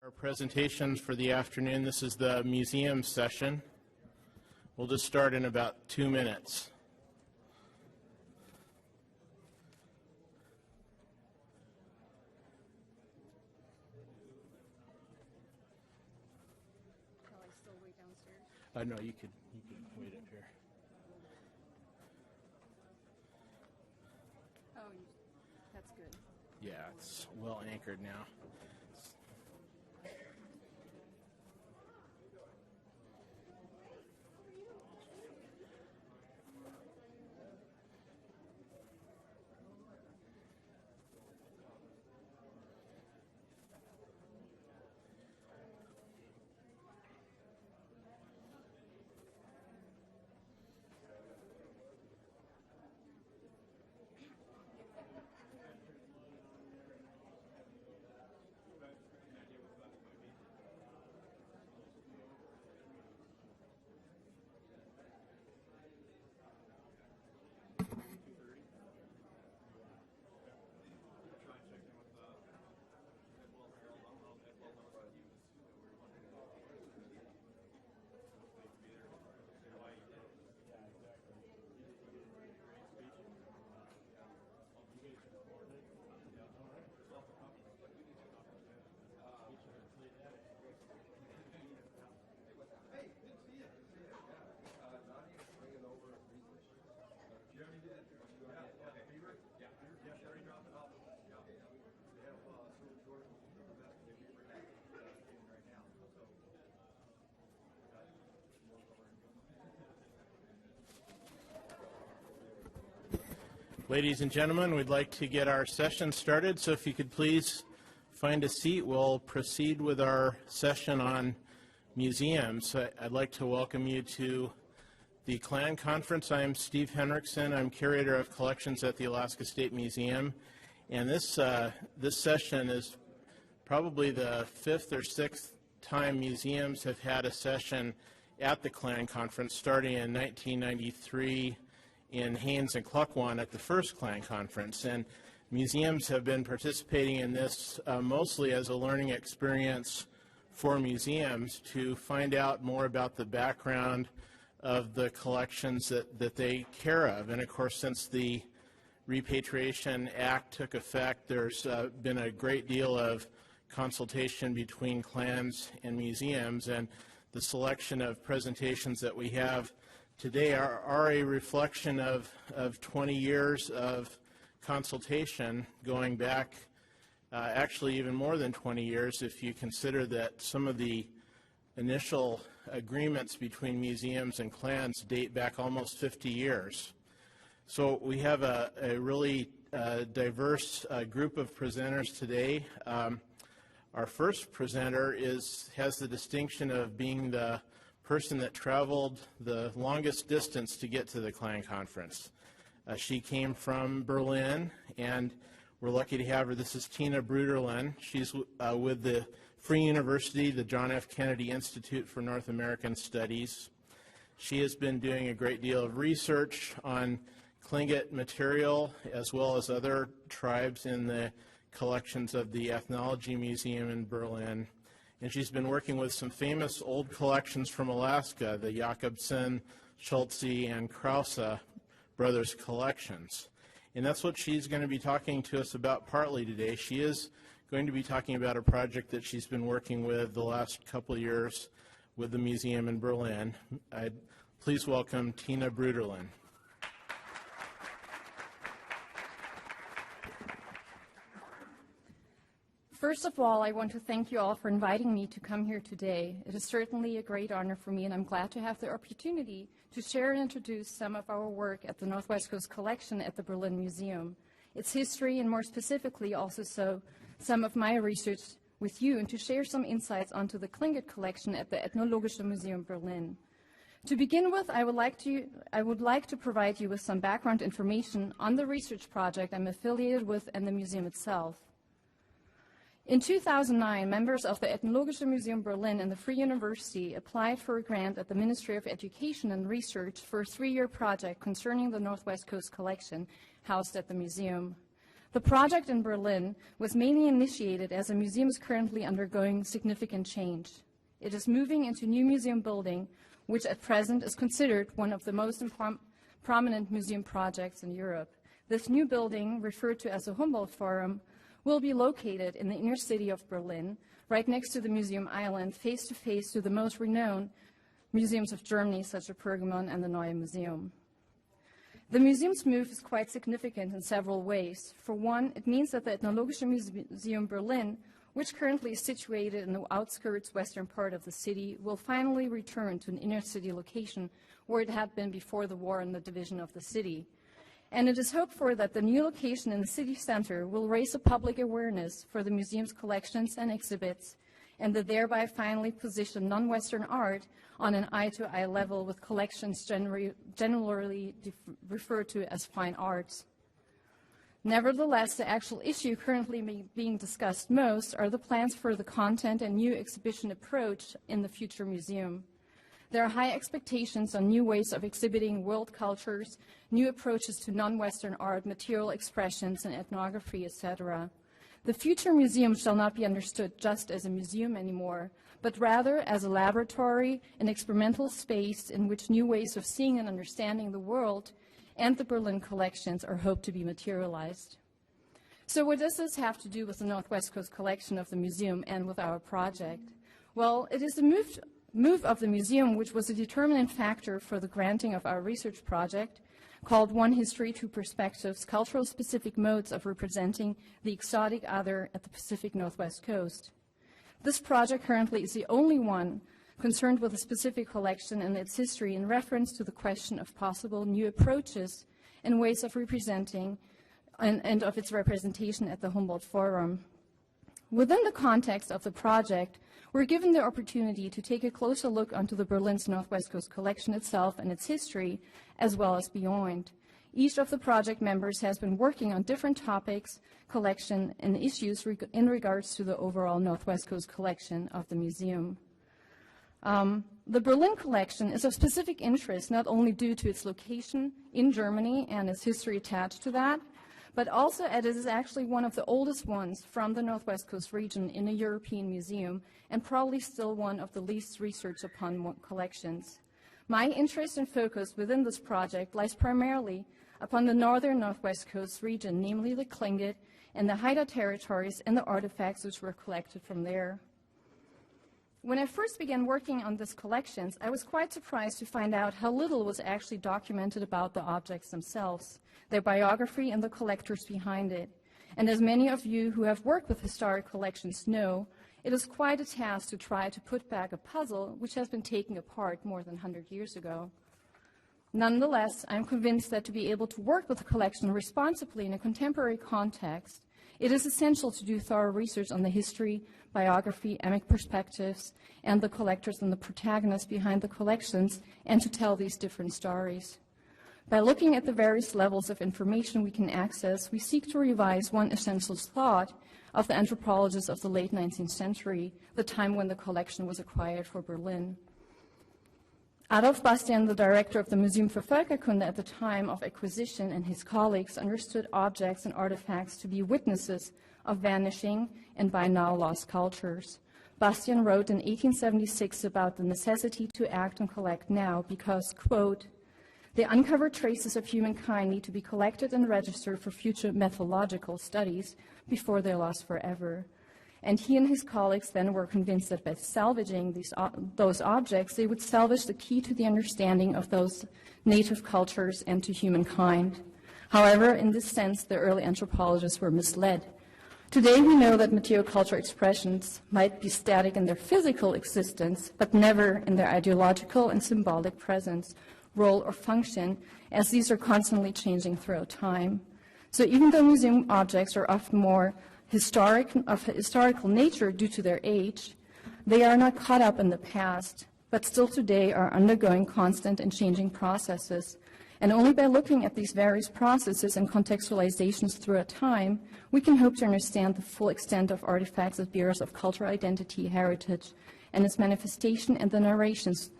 Our presentations for the afternoon. This is the museum session. We'll just start in about 2 minutes. Shall I still wait downstairs? No, you could wait up here. Oh, that's good. Yeah, it's well anchored now. Ladies and gentlemen, we'd like to get our session started, so if you could please find a seat, we'll proceed with our session on museums. I'd like to welcome you to the Clan Conference. I'm Steve Henrikson. I'm Curator of Collections at the Alaska State Museum, and this session is probably the 5th or 6th time museums have had a session at the Clan Conference, starting in 1993 in Haines and Klukwan at the first Clan Conference. And museums have been participating in this mostly as a learning experience for museums to find out more about the background of the collections that they care of. And of course, since the Repatriation Act took effect, there's been a great deal of consultation between clans and museums, and the selection of presentations that we have today are a reflection of 20 years of consultation, going back actually even more than 20 years if you consider that some of the initial agreements between museums and clans date back almost 50 years. So we have a really diverse group of presenters today. Our first presenter has the distinction of being the person that traveled the longest distance to get to the Clan Conference. She came from Berlin, and we're lucky to have her. This is Tina Bruederlin. She's with the Free University, the John F. Kennedy Institute for North American Studies. She has been doing a great deal of research on Tlingit material as well as other tribes in the collections of the Ethnology Museum in Berlin. And she's been working with some famous old collections from Alaska, the Jacobsen, Schultze, and Krause brothers collections. And that's what she's going to be talking to us about partly today. She is going to be talking about a project that she's been working with the last couple of years with the museum in Berlin. Please welcome Tina Bruederlin. First of all, I want to thank you all for inviting me to come here today. It is certainly a great honor for me, and I'm glad to have the opportunity to share and introduce some of our work at the Northwest Coast Collection at the Berlin Museum, its history, and more specifically also some of my research with you, and to share some insights onto the Tlingit collection at the Ethnologische Museum Berlin. To begin with, I would like to provide you with some background information on the research project I'm affiliated with and the museum itself. In 2009, members of the Ethnologische Museum Berlin and the Free University applied for a grant at the Ministry of Education and Research for a 3-year project concerning the Northwest Coast Collection housed at the museum. The project in Berlin was mainly initiated as the museum is currently undergoing significant change. It is moving into a new museum building, which at present is considered one of the most prominent museum projects in Europe. This new building, referred to as the Humboldt Forum, will be located in the inner city of Berlin, right next to the Museum Island, face to face to the most renowned museums of Germany, such as Pergamon and the Neue Museum. The museum's move is quite significant in several ways. For one, it means that the Ethnologische Museum Berlin, which currently is situated in the outskirts western part of the city, will finally return to an inner city location where it had been before the war and the division of the city. And it is hoped for that the new location in the city center will raise the public awareness for the museum's collections and exhibits, and that thereby finally position non-Western art on an eye-to-eye level with collections generally referred to as fine arts. Nevertheless, the actual issue currently being discussed most are the plans for the content and new exhibition approach in the future museum. There are high expectations on new ways of exhibiting world cultures, new approaches to non-Western art, material expressions, and ethnography, etc. The future museum shall not be understood just as a museum anymore, but rather as a laboratory, an experimental space in which new ways of seeing and understanding the world and the Berlin collections are hoped to be materialized. So what does this have to do with the Northwest Coast collection of the museum and with our project? Well, it is the move of the museum which was a determinant factor for the granting of our research project, called One History, Two Perspectives, Cultural Specific Modes of Representing the Exotic Other at the Pacific Northwest Coast. This project currently is the only one concerned with a specific collection and its history in reference to the question of possible new approaches and ways of representing and of its representation at the Humboldt Forum. Within the context of the project, we're given the opportunity to take a closer look onto the Berlin's Northwest Coast collection itself and its history, as well as beyond. Each of the project members has been working on different topics, collection, and issues in regards to the overall Northwest Coast collection of the museum. The Berlin collection is of specific interest not only due to its location in Germany and its history attached to that, but also as it is actually one of the oldest ones from the Northwest Coast region in a European museum, and probably still one of the least researched upon collections. My interest and focus within this project lies primarily upon the northern Northwest Coast region, namely the Tlingit and the Haida territories and the artifacts which were collected from there. When I first began working on these collections, I was quite surprised to find out how little was actually documented about the objects themselves, their biography, and the collectors behind it. And as many of you who have worked with historic collections know, it is quite a task to try to put back a puzzle which has been taken apart more than 100 years ago. Nonetheless, I'm convinced that to be able to work with a collection responsibly in a contemporary context, it is essential to do thorough research on the history, biography, emic perspectives, and the collectors and the protagonists behind the collections, and to tell these different stories. By looking at the various levels of information we can access, we seek to revise one essential thought of the anthropologists of the late 19th century, the time when the collection was acquired for Berlin. Adolf Bastian, the director of the Museum für Völkerkunde at the time of acquisition, and his colleagues understood objects and artifacts to be witnesses of vanishing and by now lost cultures. Bastian wrote in 1876 about the necessity to act and collect now because, quote, the uncovered traces of humankind need to be collected and registered for future methodological studies before they're lost forever. And he and his colleagues then were convinced that by salvaging those objects, they would salvage the key to the understanding of those native cultures and to humankind. However, in this sense, the early anthropologists were misled. Today, we know that material culture expressions might be static in their physical existence, but never in their ideological and symbolic presence, role, or function, as these are constantly changing throughout time. So even though museum objects are often more historical nature due to their age, they are not caught up in the past, but still today are undergoing constant and changing processes. And only by looking at these various processes and contextualizations throughout time, we can hope to understand the full extent of artifacts as bearers of cultural identity, heritage, and its manifestation and the narrations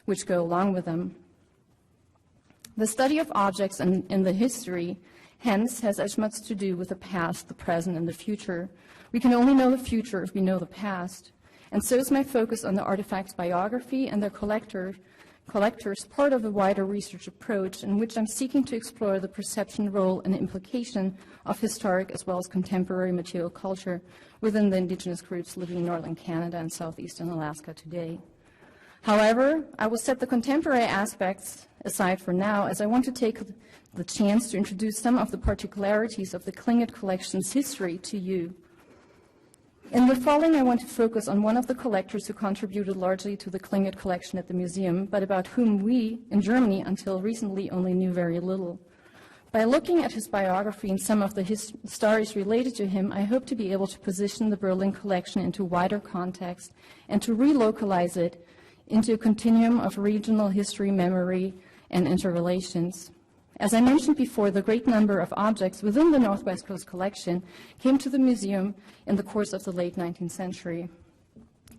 which go along with them. The study of objects in the history hence has as much to do with the past, the present, and the future. We can only know the future if we know the past. And so is my focus on the artifact's biography and their collectors, part of a wider research approach in which I'm seeking to explore the perception, role, and implication of historic as well as contemporary material culture within the indigenous groups living in northern Canada and southeastern Alaska today. However, I will set the contemporary aspects aside for now, as I want to take the chance to introduce some of the particularities of the Tlingit collection's history to you. In the following, I want to focus on one of the collectors who contributed largely to the Tlingit collection at the museum, but about whom we, in Germany, until recently only knew very little. By looking at his biography and some of the stories related to him, I hope to be able to position the Bruederlin collection into wider context and to relocalize it into a continuum of regional history, memory, and interrelations. As I mentioned before, the great number of objects within the Northwest Coast collection came to the museum in the course of the late 19th century,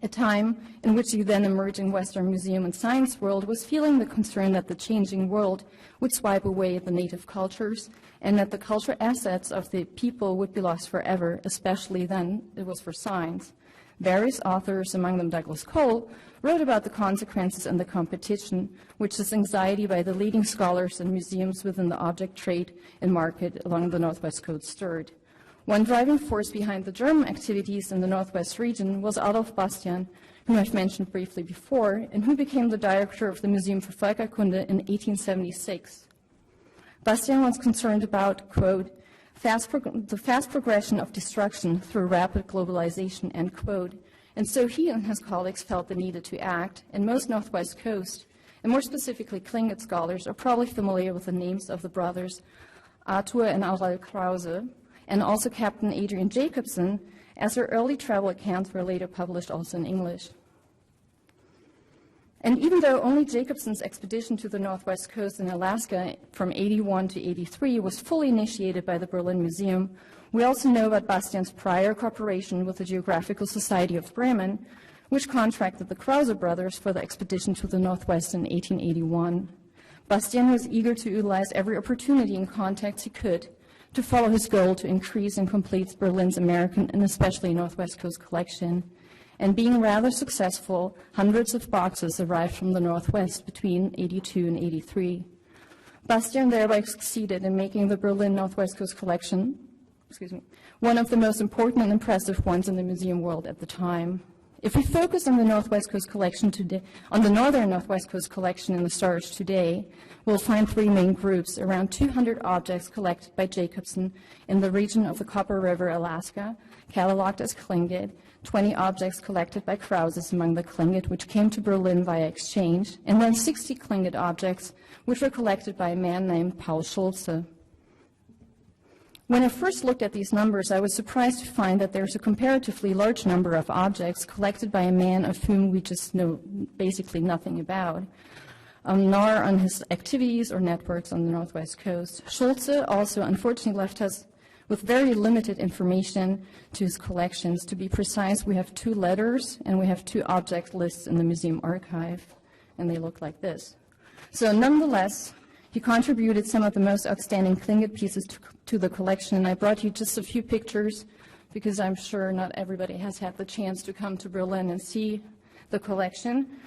a time in which the then emerging Western museum and science world was feeling the concern that the changing world would swipe away the native cultures and that the cultural assets of the people would be lost forever, especially then it was for science. Various authors, among them Douglas Cole, wrote about the consequences and the competition, which is anxiety by the leading scholars and museums within the object trade and market along the Northwest Coast stirred. One driving force behind the German activities in the Northwest region was Adolf Bastian, whom I've mentioned briefly before, and who became the director of the Museum for Völkerkunde in 1876. Bastian was concerned about, quote, the fast progression of destruction through rapid globalization, end quote. And so he and his colleagues felt the need to act, and most Northwest Coast, and more specifically Tlingit scholars, are probably familiar with the names of the brothers At.óow and Aurel Krause, and also Captain Adrian Jacobson, as their early travel accounts were later published also in English. And even though only Jacobson's expedition to the Northwest Coast in Alaska from 81 to 83 was fully initiated by the Bruederlin Museum, we also know about Bastian's prior cooperation with the Geographical Society of Bremen, which contracted the Krause brothers for the expedition to the Northwest in 1881. Bastian was eager to utilize every opportunity and contact he could to follow his goal to increase and complete Bruederlin's American and especially Northwest Coast collection. And being rather successful, hundreds of boxes arrived from the Northwest between 82 and 83. Bastian thereby succeeded in making the Bruederlin Northwest Coast collection, one of the most important and impressive ones in the museum world at the time. If we focus on the Northwest Coast collection today, on the Northern Northwest Coast collection in the storage today, we'll find three main groups: around 200 objects collected by Jacobson in the region of the Copper River, Alaska, cataloged as Tlingit, 20 objects collected by Krauses among the Tlingit, which came to Bruederlin via exchange, and then 60 Tlingit objects, which were collected by a man named Paul Schulze. When I first looked at these numbers, I was surprised to find that there's a comparatively large number of objects collected by a man of whom we just know basically nothing about, nor on his activities or networks on the Northwest Coast. Schulze also unfortunately left us with very limited information to his collections. To be precise, we have 2 letters and we have 2 object lists in the museum archive, and they look like this. So nonetheless, he contributed some of the most outstanding Tlingit pieces to the collection, and I brought you just a few pictures because I'm sure not everybody has had the chance to come to Bruederlin and see the collection.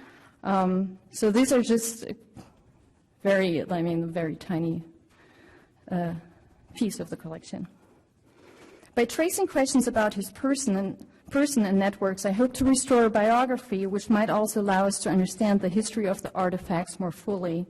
So these are just a very tiny piece of the collection. By tracing questions about his person and networks, I hope to restore a biography which might also allow us to understand the history of the artifacts more fully.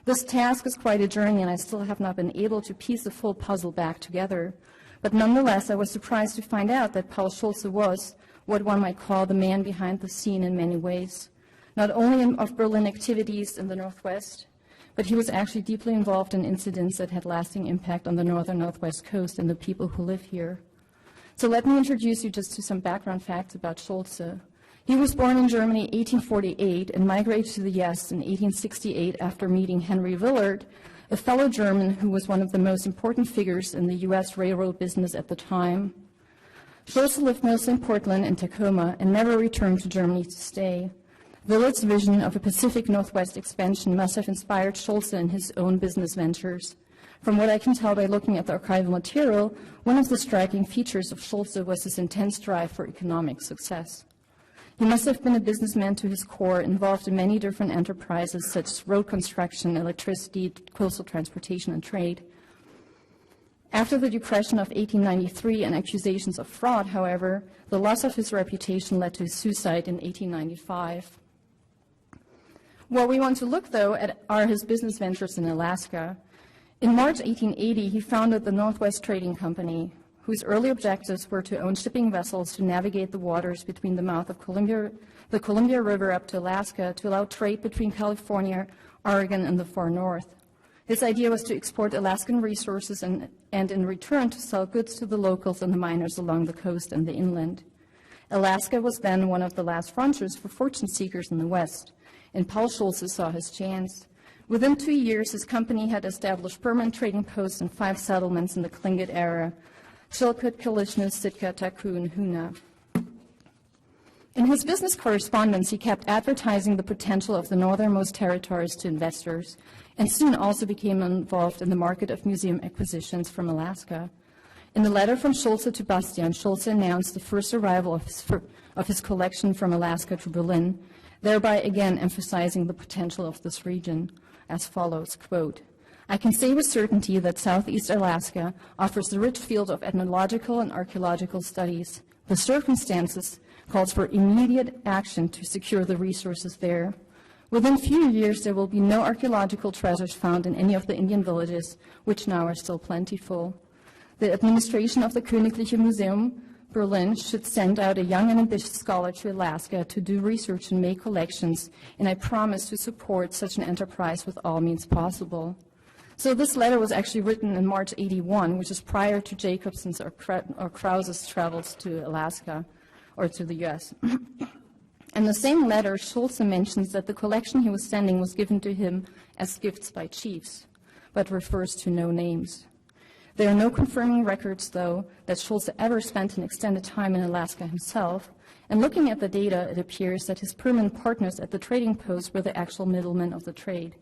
This task is quite a journey, and I still have not been able to piece the full puzzle back together. But nonetheless, I was surprised to find out that Paul Schulze was what one might call the man behind the scene in many ways, not only of Bruederlin activities in the Northwest, but he was actually deeply involved in incidents that had lasting impact on the northern Northwest Coast and the people who live here. So let me introduce you just to some background facts about Schulze. He was born in Germany in 1848 and migrated to the U.S. in 1868 after meeting Henry Willard, a fellow German who was one of the most important figures in the U.S. railroad business at the time. Schulze lived mostly in Portland and Tacoma and never returned to Germany to stay. Willard's vision of a Pacific Northwest expansion must have inspired Schulze in his own business ventures. From what I can tell by looking at the archival material, one of the striking features of Schulze was his intense drive for economic success. He must have been a businessman to his core, involved in many different enterprises such as road construction, electricity, coastal transportation, and trade. After the Depression of 1893 and accusations of fraud, however, the loss of his reputation led to his suicide in 1895. What we want to look, though, at are his business ventures in Alaska. In March 1880, he founded the Northwest Trading Company, whose early objectives were to own shipping vessels to navigate the waters between the mouth of the Columbia River up to Alaska to allow trade between California, Oregon, and the far north. His idea was to export Alaskan resources and in return to sell goods to the locals and the miners along the coast and the inland. Alaska was then one of the last frontiers for fortune seekers in the West, and Paul Schulze saw his chance. Within 2 years, his company had established permanent trading posts in 5 settlements in the Tlingit era: Chilkat, Kalishna, Sitka, Taku, and Huna. In his business correspondence, he kept advertising the potential of the northernmost territories to investors, and soon also became involved in the market of museum acquisitions from Alaska. In a letter from Schulze to Bastian, Schulze announced the first arrival of his collection from Alaska to Berlin, thereby again emphasizing the potential of this region, as follows, quote, "I can say with certainty that Southeast Alaska offers a rich field of ethnological and archaeological studies. The circumstances calls for immediate action to secure the resources there. Within few years, there will be no archaeological treasures found in any of the Indian villages, which now are still plentiful. The administration of the Königliche Museum Berlin should send out a young and ambitious scholar to Alaska to do research and make collections, and I promise to support such an enterprise with all means possible." So this letter was actually written in March 81, which is prior to Jacobson's or Krause's travels to Alaska or to the U.S. In the same letter, Schulze mentions that the collection he was sending was given to him as gifts by chiefs, but refers to no names. There are no confirming records, though, that Schulze ever spent an extended time in Alaska himself, and looking at the data, it appears that his permanent partners at the trading post were the actual middlemen of the trade.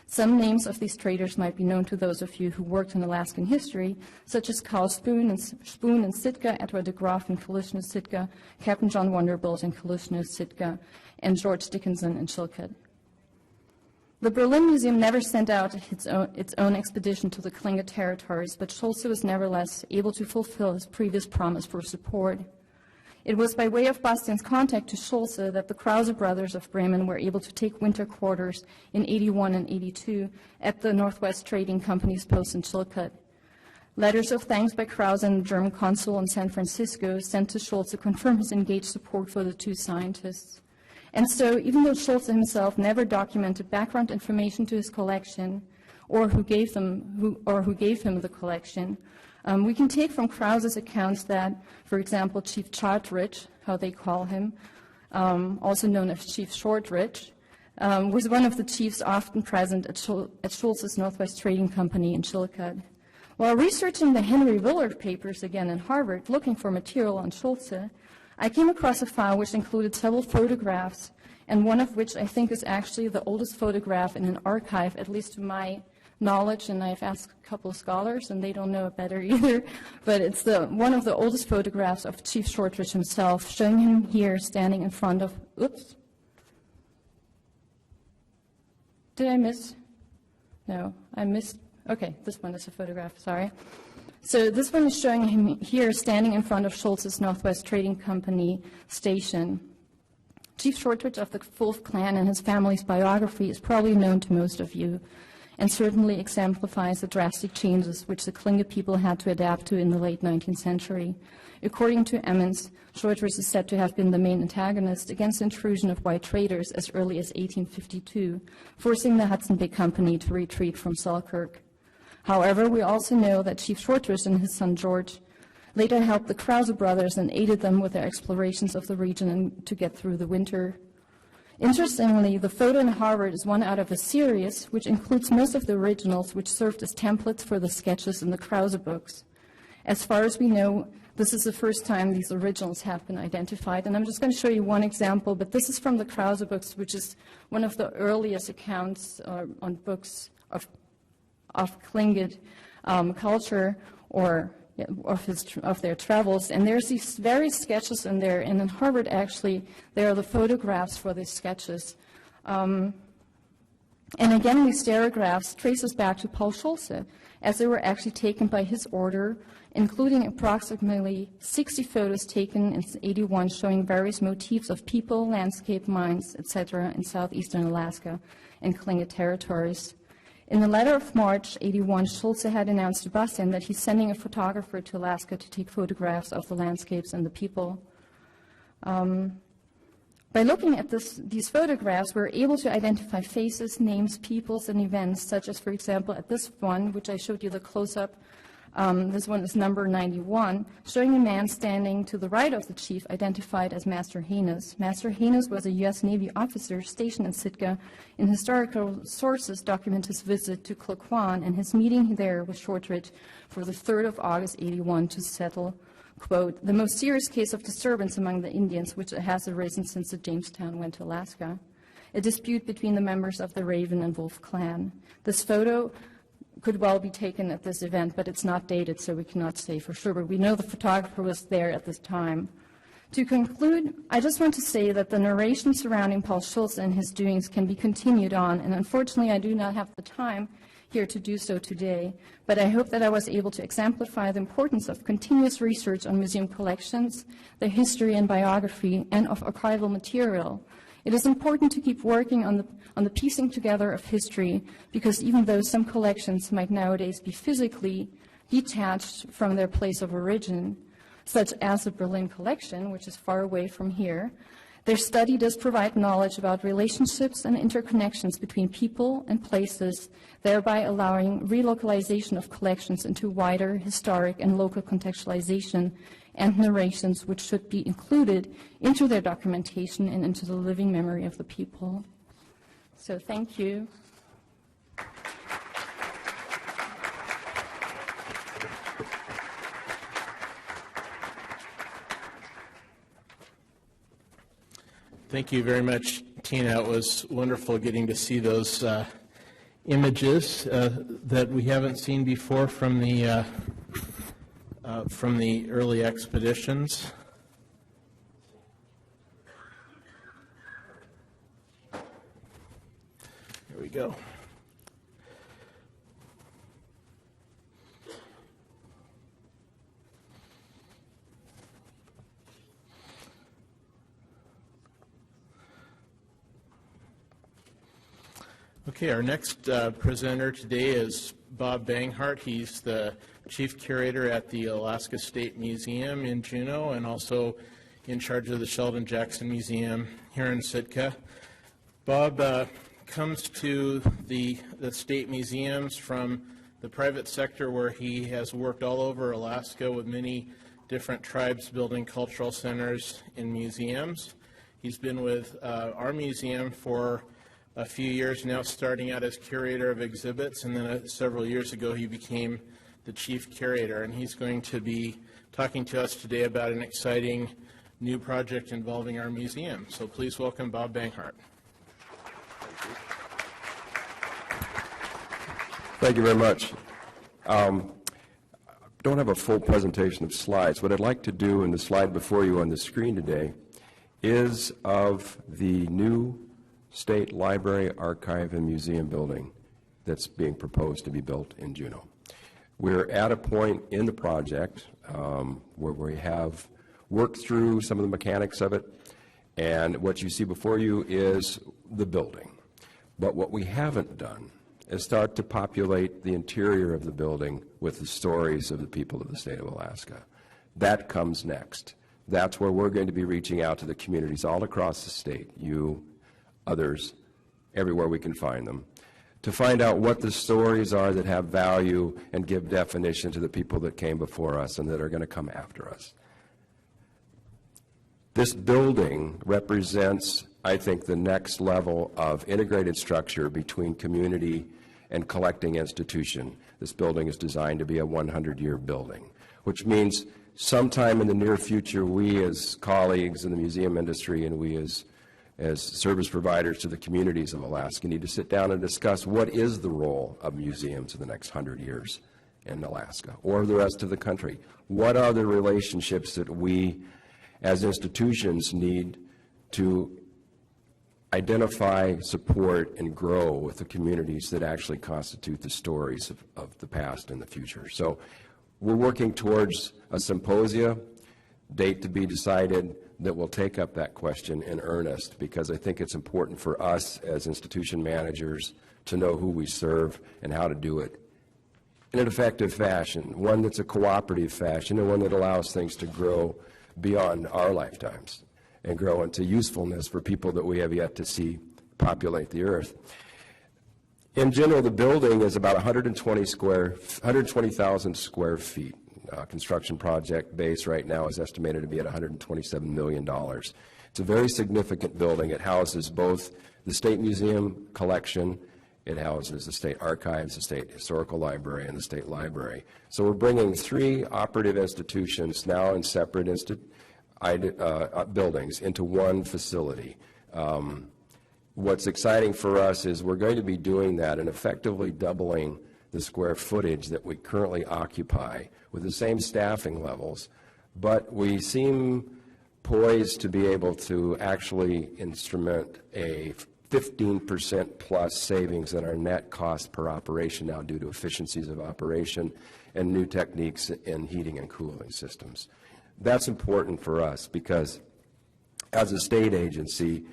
Some names of these traders might be known to those of you who worked in Alaskan history, such as Carl Spoon in Sitka, Edward de Graaf in Kalishna, Sitka, Captain John Vanderbilt in Kalishna, Sitka, and George Dickinson in Chilkat. The Berlin Museum never sent out its own expedition to the Tlingit territories, but Schulze was nevertheless able to fulfill his previous promise for support. It was by way of Bastian's contact to Schulze that the Krause brothers of Bremen were able to take winter quarters in 81 and 82 at the Northwest Trading Company's post in Chilkat. Letters of thanks by Krause and the German consul in San Francisco sent to Schulze confirm his engaged support for the two scientists. And so, even though Schulze himself never documented background information to his collection, or who gave him the collection, we can take from Krause's accounts that, for example, Chief Chartridge, how they call him, also known as Chief Shortridge, was one of the chiefs often present at Schulze's Northwest Trading Company in Chilkat. While researching the Henry Willard papers again in Harvard, looking for material on Schulze, I came across a file which included several photographs, and one of which I think is actually the oldest photograph in an archive, at least to my knowledge, and I've asked a couple of scholars, and they don't know it better either, but it's one of the oldest photographs of Chief Shortridge himself, showing him here standing in front of, oops. Did I miss? No, I missed, okay, this one is a photograph, sorry. So this one is showing him here standing in front of Schulze's Northwest Trading Company station. Chief Shortridge of the Wolf clan and his family's biography is probably known to most of you, and certainly exemplifies the drastic changes which the Tlingit people had to adapt to in the late 19th century. According to Emmons, Shortridge is said to have been the main antagonist against the intrusion of white traders as early as 1852, forcing the Hudson Bay Company to retreat from Selkirk. However, we also know that Chief Shortridge and his son George later helped the Krause brothers and aided them with their explorations of the region and to get through the winter. Interestingly, the photo in Harvard is one out of a series which includes most of the originals which served as templates for the sketches in the Krause books. As far as we know, this is the first time these originals have been identified, and I'm just going to show you one example, but this is from the Krause books, which is one of the earliest accounts on books of Tlingit culture or of their travels. And there's these various sketches in there, and in Harvard, actually, there are the photographs for these sketches. And again, these stereographs trace us back to Paul Schulze, as they were actually taken by his order, including approximately 60 photos taken in '81 showing various motifs of people, landscape, mines, etc. in southeastern Alaska and Tlingit territories. In the letter of March '81, Schulze had announced to Bastian that he's sending a photographer to Alaska to take photographs of the landscapes and the people. By looking at these photographs, we're able to identify faces, names, peoples, and events, such as, for example, at this one, which I showed you the close-up. This one is number 91, showing a man standing to the right of the chief, identified as Master Haynes. Master Haynes was a U.S. Navy officer stationed in Sitka. In historical sources document his visit to Klukwan and his meeting there with Shortridge for the 3rd of August '81 to settle, quote, the most serious case of disturbance among the Indians which has arisen since the Jamestown went to Alaska, a dispute between the members of the Raven and Wolf clan. This photo could well be taken at this event, but it's not dated, so we cannot say for sure, but we know the photographer was there at this time. To conclude, I just want to say that the narration surrounding Paul Schulze and his doings can be continued on, and unfortunately I do not have the time here to do so today, but I hope that I was able to exemplify the importance of continuous research on museum collections, their history and biography, and of archival material. It is important to keep working on the piecing together of history, because even though some collections might nowadays be physically detached from their place of origin, such as the Berlin collection, which is far away from here, their study does provide knowledge about relationships and interconnections between people and places, thereby allowing relocalization of collections into wider historic and local contextualization and narrations which should be included into their documentation and into the living memory of the people. So thank you. Thank you very much, Tina. It was wonderful getting to see those images that we haven't seen before from the early expeditions. Here we go. Okay, our next presenter today is Bob Banghart. He's the Chief Curator at the Alaska State Museum in Juneau and also in charge of the Sheldon Jackson Museum here in Sitka. Bob comes to the state museums from the private sector, where he has worked all over Alaska with many different tribes building cultural centers and museums. He's been with our museum for a few years now, starting out as curator of exhibits, and then several years ago he became the chief curator, and he's going to be talking to us today about an exciting new project involving our museum. So please welcome Bob Banghart. Thank you very much. Don't have a full presentation of slides. What I'd like to do in the slide before you on the screen today is of the new State Library, Archive, and Museum building that's being proposed to be built in Juneau. We're at a point in the project where we have worked through some of the mechanics of it, and what you see before you is the building. But what we haven't done is start to populate the interior of the building with the stories of the people of the state of Alaska. That comes next. That's where we're going to be reaching out to the communities all across the state, you, others, everywhere we can find them, to find out what the stories are that have value and give definition to the people that came before us and that are going to come after us. This building represents, I think, the next level of integrated structure between community and collecting institution. This building is designed to be a 100-year building, which means sometime in the near future, we as colleagues in the museum industry and we as as service providers to the communities of Alaska, need to sit down and discuss what is the role of museums in the next 100 years in Alaska or the rest of the country. What are the relationships that we as institutions need to identify, support, and grow with the communities that actually constitute the stories of the past and the future? So we're working towards a symposia, date to be decided, that will take up that question in earnest, because I think it's important for us as institution managers to know who we serve and how to do it in an effective fashion, one that's a cooperative fashion, and one that allows things to grow beyond our lifetimes and grow into usefulness for people that we have yet to see populate the earth. In general, the building is about 120,000 square feet. Construction project base right now is estimated to be at $127 million. It's a very significant building. It houses both the State Museum collection, it houses the State Archives, the State Historical Library, and the State Library. So we're bringing three operative institutions now in separate buildings into one facility. What's exciting for us is we're going to be doing that and effectively doubling the square footage that we currently occupy with the same staffing levels, but we seem poised to be able to actually instrument a 15% plus savings in our net cost per operation now due to efficiencies of operation and new techniques in heating and cooling systems. That's important for us because as a state agency,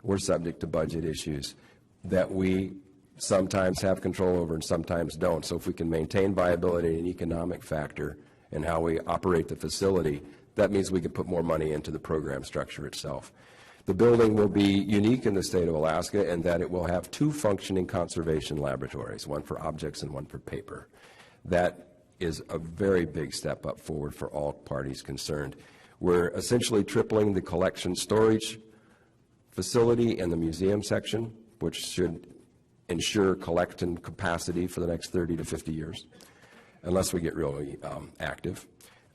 we're subject to budget issues that we sometimes have control over and sometimes don't. So if we can maintain viability and economic factor in how we operate the facility, that means we can put more money into the program structure itself. The building will be unique in the state of Alaska in that it will have two functioning conservation laboratories, one for objects and one for paper. That is a very big step up forward for all parties concerned. We're essentially tripling the collection storage facility in the museum section, which should ensure collection capacity for the next 30 to 50 years, unless we get really active.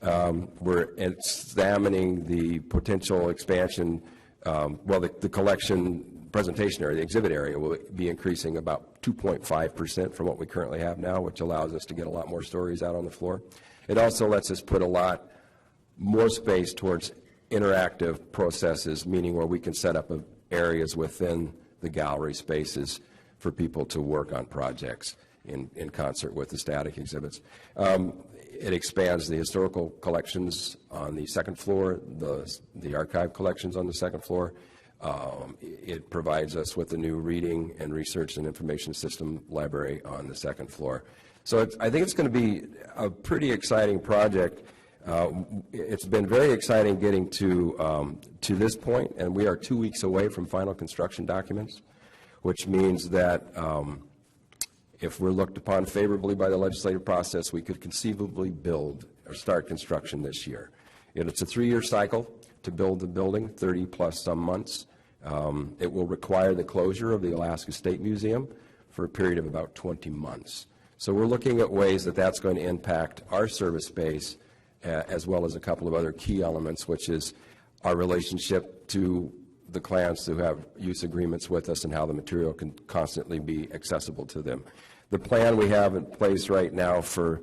We're examining the potential expansion. The collection presentation area, the exhibit area, will be increasing about 2.5% from what we currently have now, which allows us to get a lot more stories out on the floor. It also lets us put a lot more space towards interactive processes, meaning where we can set up areas within the gallery spaces for people to work on projects in concert with the static exhibits. It expands the historical collections on the second floor, the archive collections on the second floor. It provides us with a new reading and research and information system library on the second floor. So I think it's going to be a pretty exciting project. It's been very exciting getting to this point, and we are 2 weeks away from final construction documents, which means that if we're looked upon favorably by the legislative process, we could conceivably build or start construction this year. It's a 3-year cycle to build the building, 30 plus some months. It will require the closure of the Alaska State Museum for a period of about 20 months. So we're looking at ways that that's going to impact our service base as well as a couple of other key elements, which is our relationship to the clans who have use agreements with us and how the material can constantly be accessible to them. The plan we have in place right now for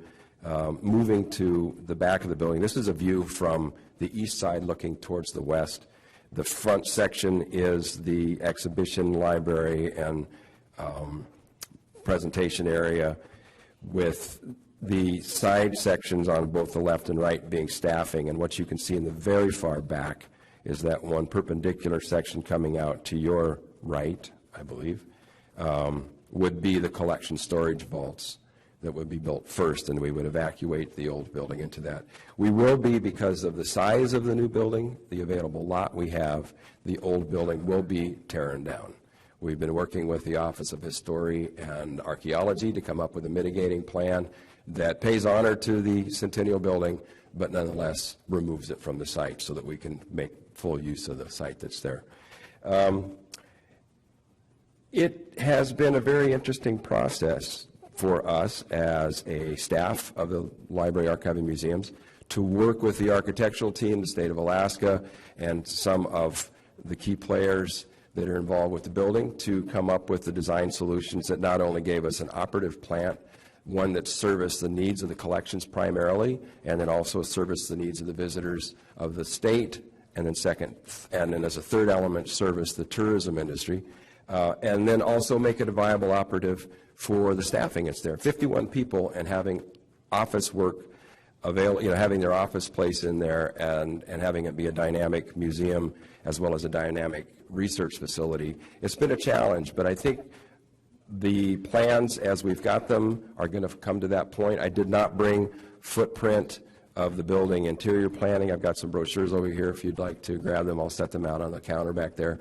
moving to the back of the building, this is a view from the east side looking towards the west. The front section is the exhibition library and presentation area, with the side sections on both the left and right being staffing. And what you can see in the very far back is that one perpendicular section coming out to your right, I believe, would be the collection storage vaults that would be built first, and we would evacuate the old building into that. We will be, because of the size of the new building, the available lot we have, the old building will be torn down. We've been working with the Office of History and Archaeology to come up with a mitigating plan that pays honor to the Centennial Building, but nonetheless removes it from the site so that we can make full use of the site that's there. It has been a very interesting process for us as a staff of the Library, Archive, and Museums to work with the architectural team, the state of Alaska, and some of the key players that are involved with the building to come up with the design solutions that not only gave us an operative plant, one that serviced the needs of the collections primarily, and then also serviced the needs of the visitors of the state, and then as a third element, service the tourism industry, and then also make it a viable operative for the staffing that's there. 51 people and having office work available, having their office place in there and having it be a dynamic museum as well as a dynamic research facility. It's been a challenge, but I think the plans as we've got them are going to come to that point. I did not bring footprint of the building interior planning. I've got some brochures over here if you'd like to grab them. I'll set them out on the counter back there.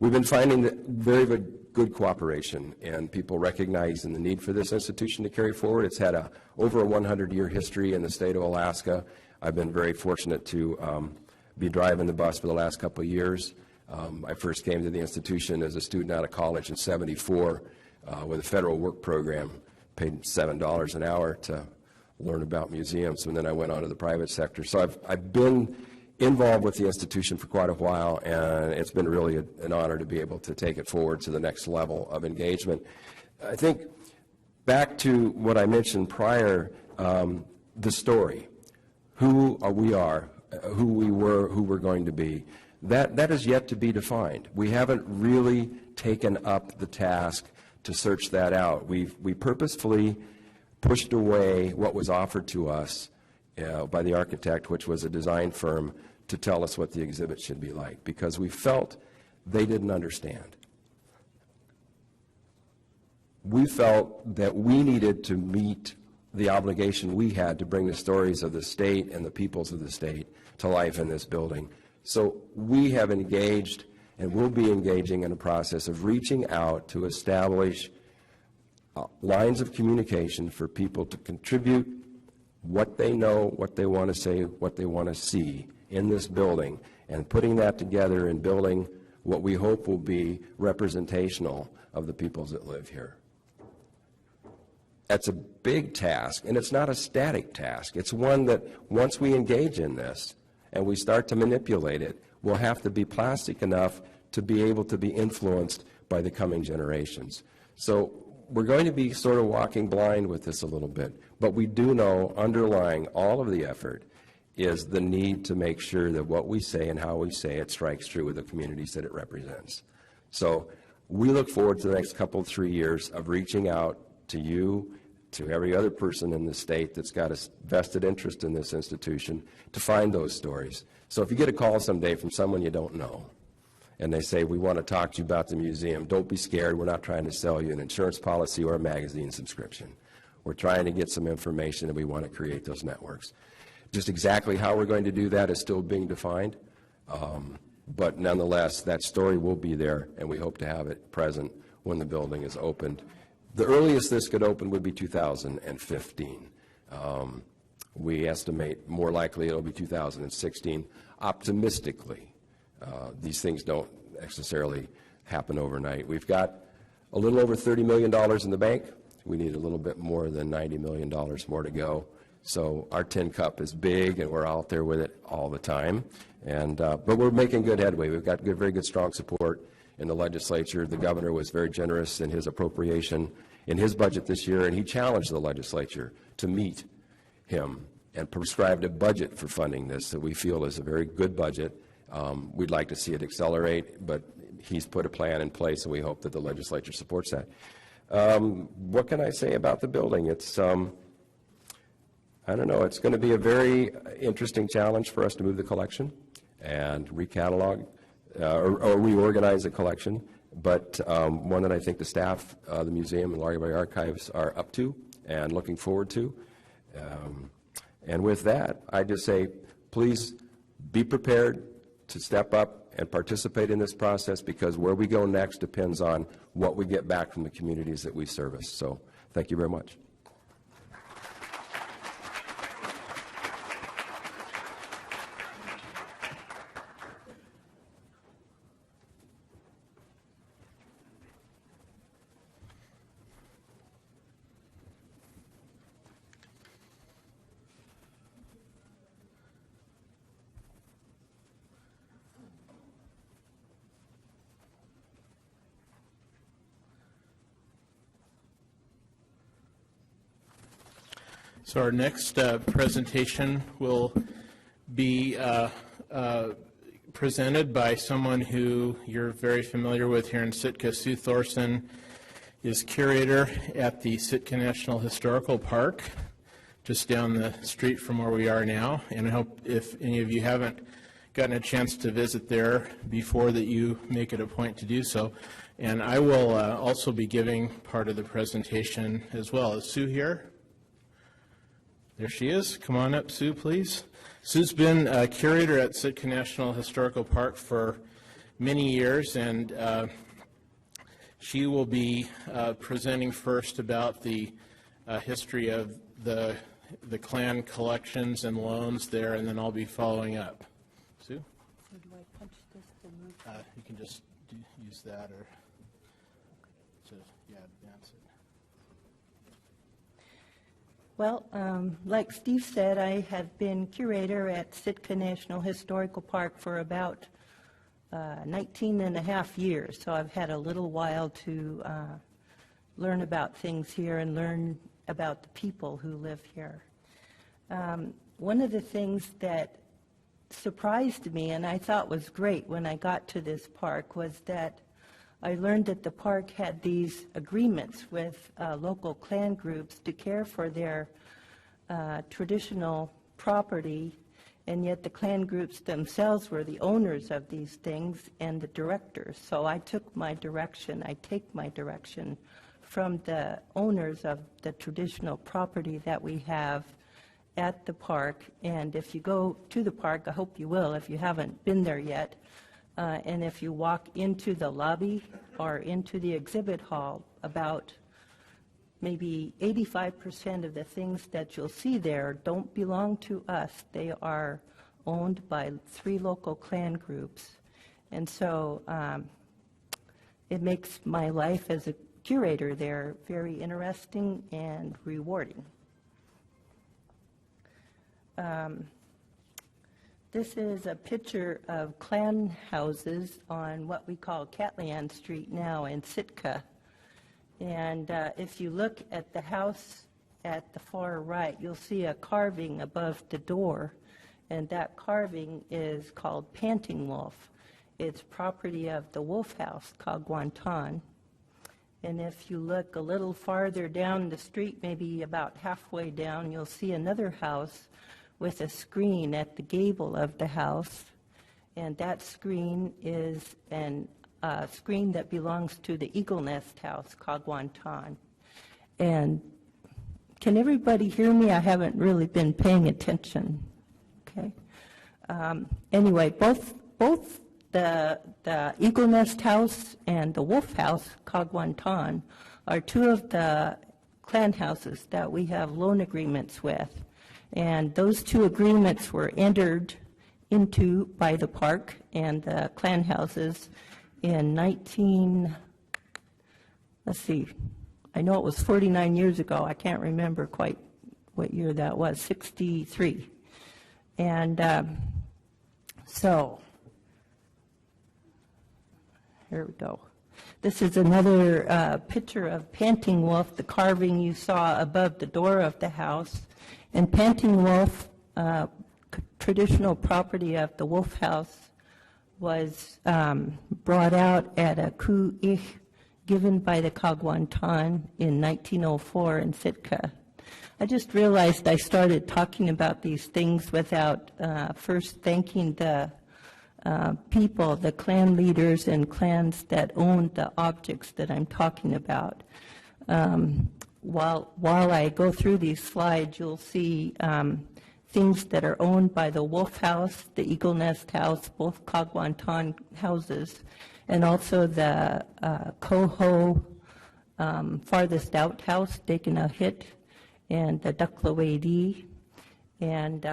We've been finding that very good cooperation and people recognizing the need for this institution to carry forward. It's had over a 100-year history in the state of Alaska. I've been very fortunate to be driving the bus for the last couple of years. I first came to the institution as a student out of college in '74 with a federal work program, paid $7 an hour to learn about museums, and then I went on to the private sector. So I've been involved with the institution for quite a while, and it's been really an honor to be able to take it forward to the next level of engagement. I think back to what I mentioned prior, the story, who we are, who we were, who we're going to be, that is yet to be defined. We haven't really taken up the task to search that out. We purposefully pushed away what was offered to us by the architect, which was a design firm, to tell us what the exhibit should be like, because we felt they didn't understand. We felt that we needed to meet the obligation we had to bring the stories of the state and the peoples of the state to life in this building. So we have engaged and will be engaging in a process of reaching out to establish lines of communication for people to contribute what they know, what they want to say, what they want to see in this building, and putting that together and building what we hope will be representational of the peoples that live here. That's a big task, and it's not a static task. It's one that once we engage in this and we start to manipulate it, we'll have to be plastic enough to be able to be influenced by the coming generations. So we're going to be sort of walking blind with this a little bit, but we do know underlying all of the effort is the need to make sure that what we say and how we say it strikes true with the communities that it represents. So we look forward to the next couple, 3 years of reaching out to you, to every other person in the state that's got a vested interest in this institution, to find those stories. So if you get a call someday from someone you don't know, and they say, we want to talk to you about the museum, don't be scared. We're not trying to sell you an insurance policy or a magazine subscription. We're trying to get some information, and we want to create those networks. Just exactly how we're going to do that is still being defined, but nonetheless, that story will be there, and we hope to have it present when the building is opened. The earliest this could open would be 2015. We estimate more likely it'll be 2016. Optimistically, these things don't necessarily happen overnight. We've got a little over $30 million in the bank. We need a little bit more than $90 million more to go. So our tin cup is big, and we're out there with it all the time. And but we're making good headway. We've got very good, strong support in the legislature. The governor was very generous in his appropriation in his budget this year, and he challenged the legislature to meet him and prescribed a budget for funding this that we feel is a very good budget. We'd like to see it accelerate, but he's put a plan in place, and we hope that the legislature supports that. What can I say about the building? It's, I don't know, it's going to be a very interesting challenge for us to move the collection and recatalog or reorganize the collection, but one that I think the staff, the museum and library archives are up to and looking forward to. And with that, I just say, please be prepared to step up and participate in this process, because where we go next depends on what we get back from the communities that we service. So thank you very much. So our next presentation will be presented by someone who you're very familiar with here in Sitka. Sue Thorsen is curator at the Sitka National Historical Park, just down the street from where we are now. And I hope if any of you haven't gotten a chance to visit there before, that you make it a point to do so. And I will also be giving part of the presentation as well. Is Sue here? There she is. Come on up, Sue, please. Sue's been a curator at Sitka National Historical Park for many years, and she will be presenting first about the history of the clan collections and loans there, and then I'll be following up. Sue? So do I punch this to move? You can just use that or to, advance it. Well, like Steve said, I have been curator at Sitka National Historical Park for about 19 and a half years, so I've had a little while to learn about things here and learn about the people who live here. One of the things that surprised me and I thought was great when I got to this park was that I learned that the park had these agreements with local clan groups to care for their traditional property, and yet the clan groups themselves were the owners of these things and the directors. So I take my direction from the owners of the traditional property that we have at the park. And if you go to the park, I hope you will if you haven't been there yet, and if you walk into the lobby or into the exhibit hall, about maybe 85% of the things that you'll see there don't belong to us. They are owned by 3 local clan groups. And so it makes my life as a curator there very interesting and rewarding. This is a picture of clan houses on what we call Catlian Street now in Sitka. And if you look at the house at the far right, you'll see a carving above the door, and that carving is called Panting Wolf. It's property of the Wolf House, Kagwantan. And if you look a little farther down the street, maybe about halfway down, you'll see another house with a screen at the gable of the house, and that screen is a screen that belongs to the Eagle Nest House, Kagwantan. And can everybody hear me? I haven't really been paying attention. Okay. Anyway, both the Eagle Nest House and the Wolf House, Kagwantan, are 2 of the clan houses that we have loan agreements with. And those 2 agreements were entered into by the park and the clan houses in I know it was 49 years ago. I can't remember quite what year that was, 63. And so, here we go. This is another picture of Panting Wolf, the carving you saw above the door of the house. And Panting Wolf, traditional property of the Wolf House, was brought out at a ku'ich given by the Kagwantan in 1904 in Sitka. I just realized I started talking about these things without first thanking the people, the clan leaders and clans that owned the objects that I'm talking about. While I go through these slides, you'll see things that are owned by the Wolf House, the Eagle Nest House, both Kagwantan houses, and also the Koho farthest out house, Dekanahit, and the Duklawedi. And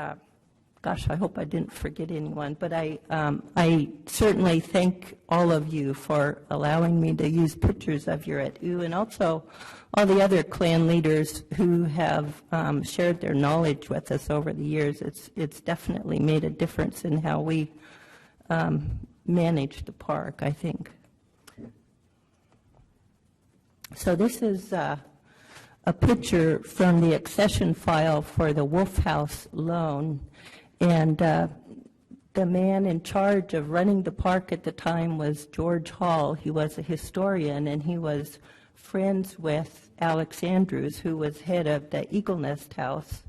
gosh, I hope I didn't forget anyone, but I certainly thank all of you for allowing me to use pictures of your At.óow, and also all the other clan leaders who have shared their knowledge with us over the years. It's definitely made a difference in how we manage the park, I think. So this is a picture from the accession file for the Wolf House loan. And the man in charge of running the park at the time was George Hall. He was a historian, and he was friends with Alex Andrews, who was head of the Eagle Nest House,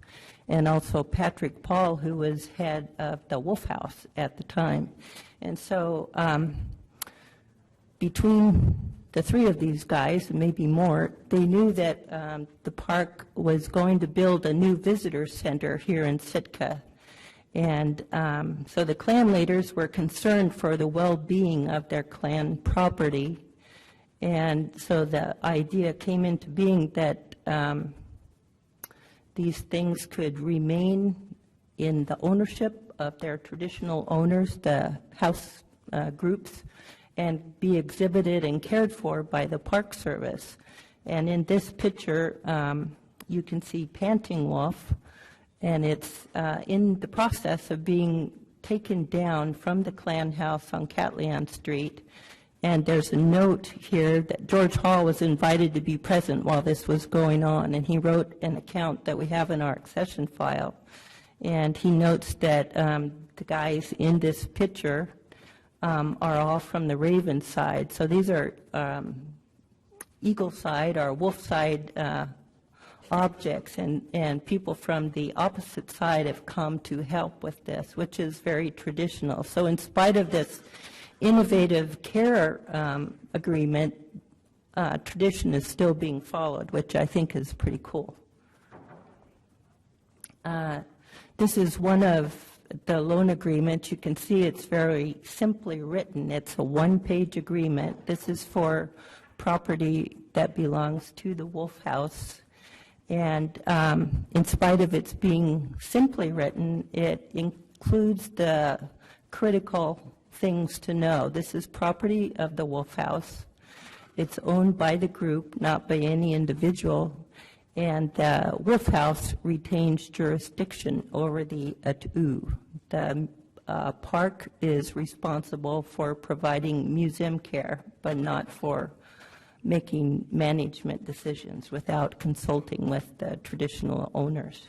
and also Patrick Paul, who was head of the Wolf House at the time. And so between the three of these guys, and maybe more, they knew that the park was going to build a new visitor center here in Sitka. And so the clan leaders were concerned for the well-being of their clan property. And so the idea came into being that these things could remain in the ownership of their traditional owners, the house groups, and be exhibited and cared for by the Park Service. And in this picture, you can see Panting Wolf, and it's in the process of being taken down from the clan house on Catleon Street. And there's a note here that George Hall was invited to be present while this was going on, and he wrote an account that we have in our accession file. And he notes that the guys in this picture are all from the Raven side. So these are eagle side or wolf side objects, and people from the opposite side have come to help with this, which is very traditional. So in spite of this innovative care agreement, tradition is still being followed, which I think is pretty cool. This is one of the loan agreements. You can see it's very simply written. It's a one-page agreement. This is for property that belongs to the Wolf House. And in spite of its being simply written, it includes the critical things to know. This is property of the Wolf House. It's owned by the group, not by any individual. And the Wolf House retains jurisdiction over the At.óow. The park is responsible for providing museum care, but not for making management decisions without consulting with the traditional owners.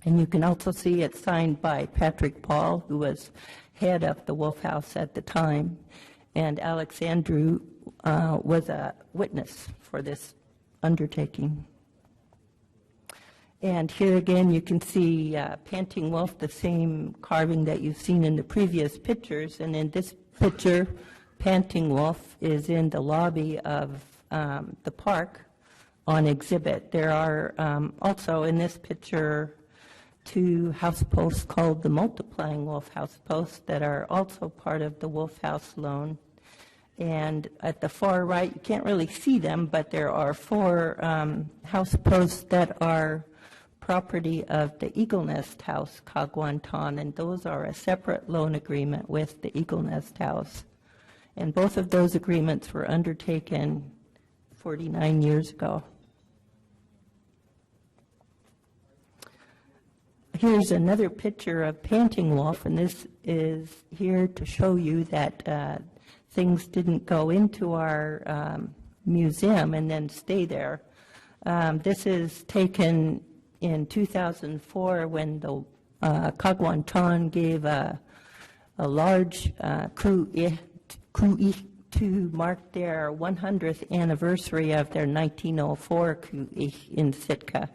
And you can also see it's signed by Patrick Paul, who was head of the Wolf House at the time, and Alex Andrew was a witness for this undertaking. And here again you can see Panting Wolf, the same carving that you've seen in the previous pictures, and in this picture Panting Wolf is in the lobby of the park on exhibit. There are also in this picture two house posts called the Multiplying Wolf house posts that are also part of the Wolf House loan. And at the far right, you can't really see them, but there are four house posts that are property of the Eagle Nest House, Kagwantan, and those are a separate loan agreement with the Eagle Nest House. And both of those agreements were undertaken 49 years ago. Here's another picture of Panting Wolf, and this is here to show you that things didn't go into our museum and then stay there. This is taken in 2004 when the Kagwantan gave a large cruise to mark their 100th anniversary of their 1904 cruise in Sitka.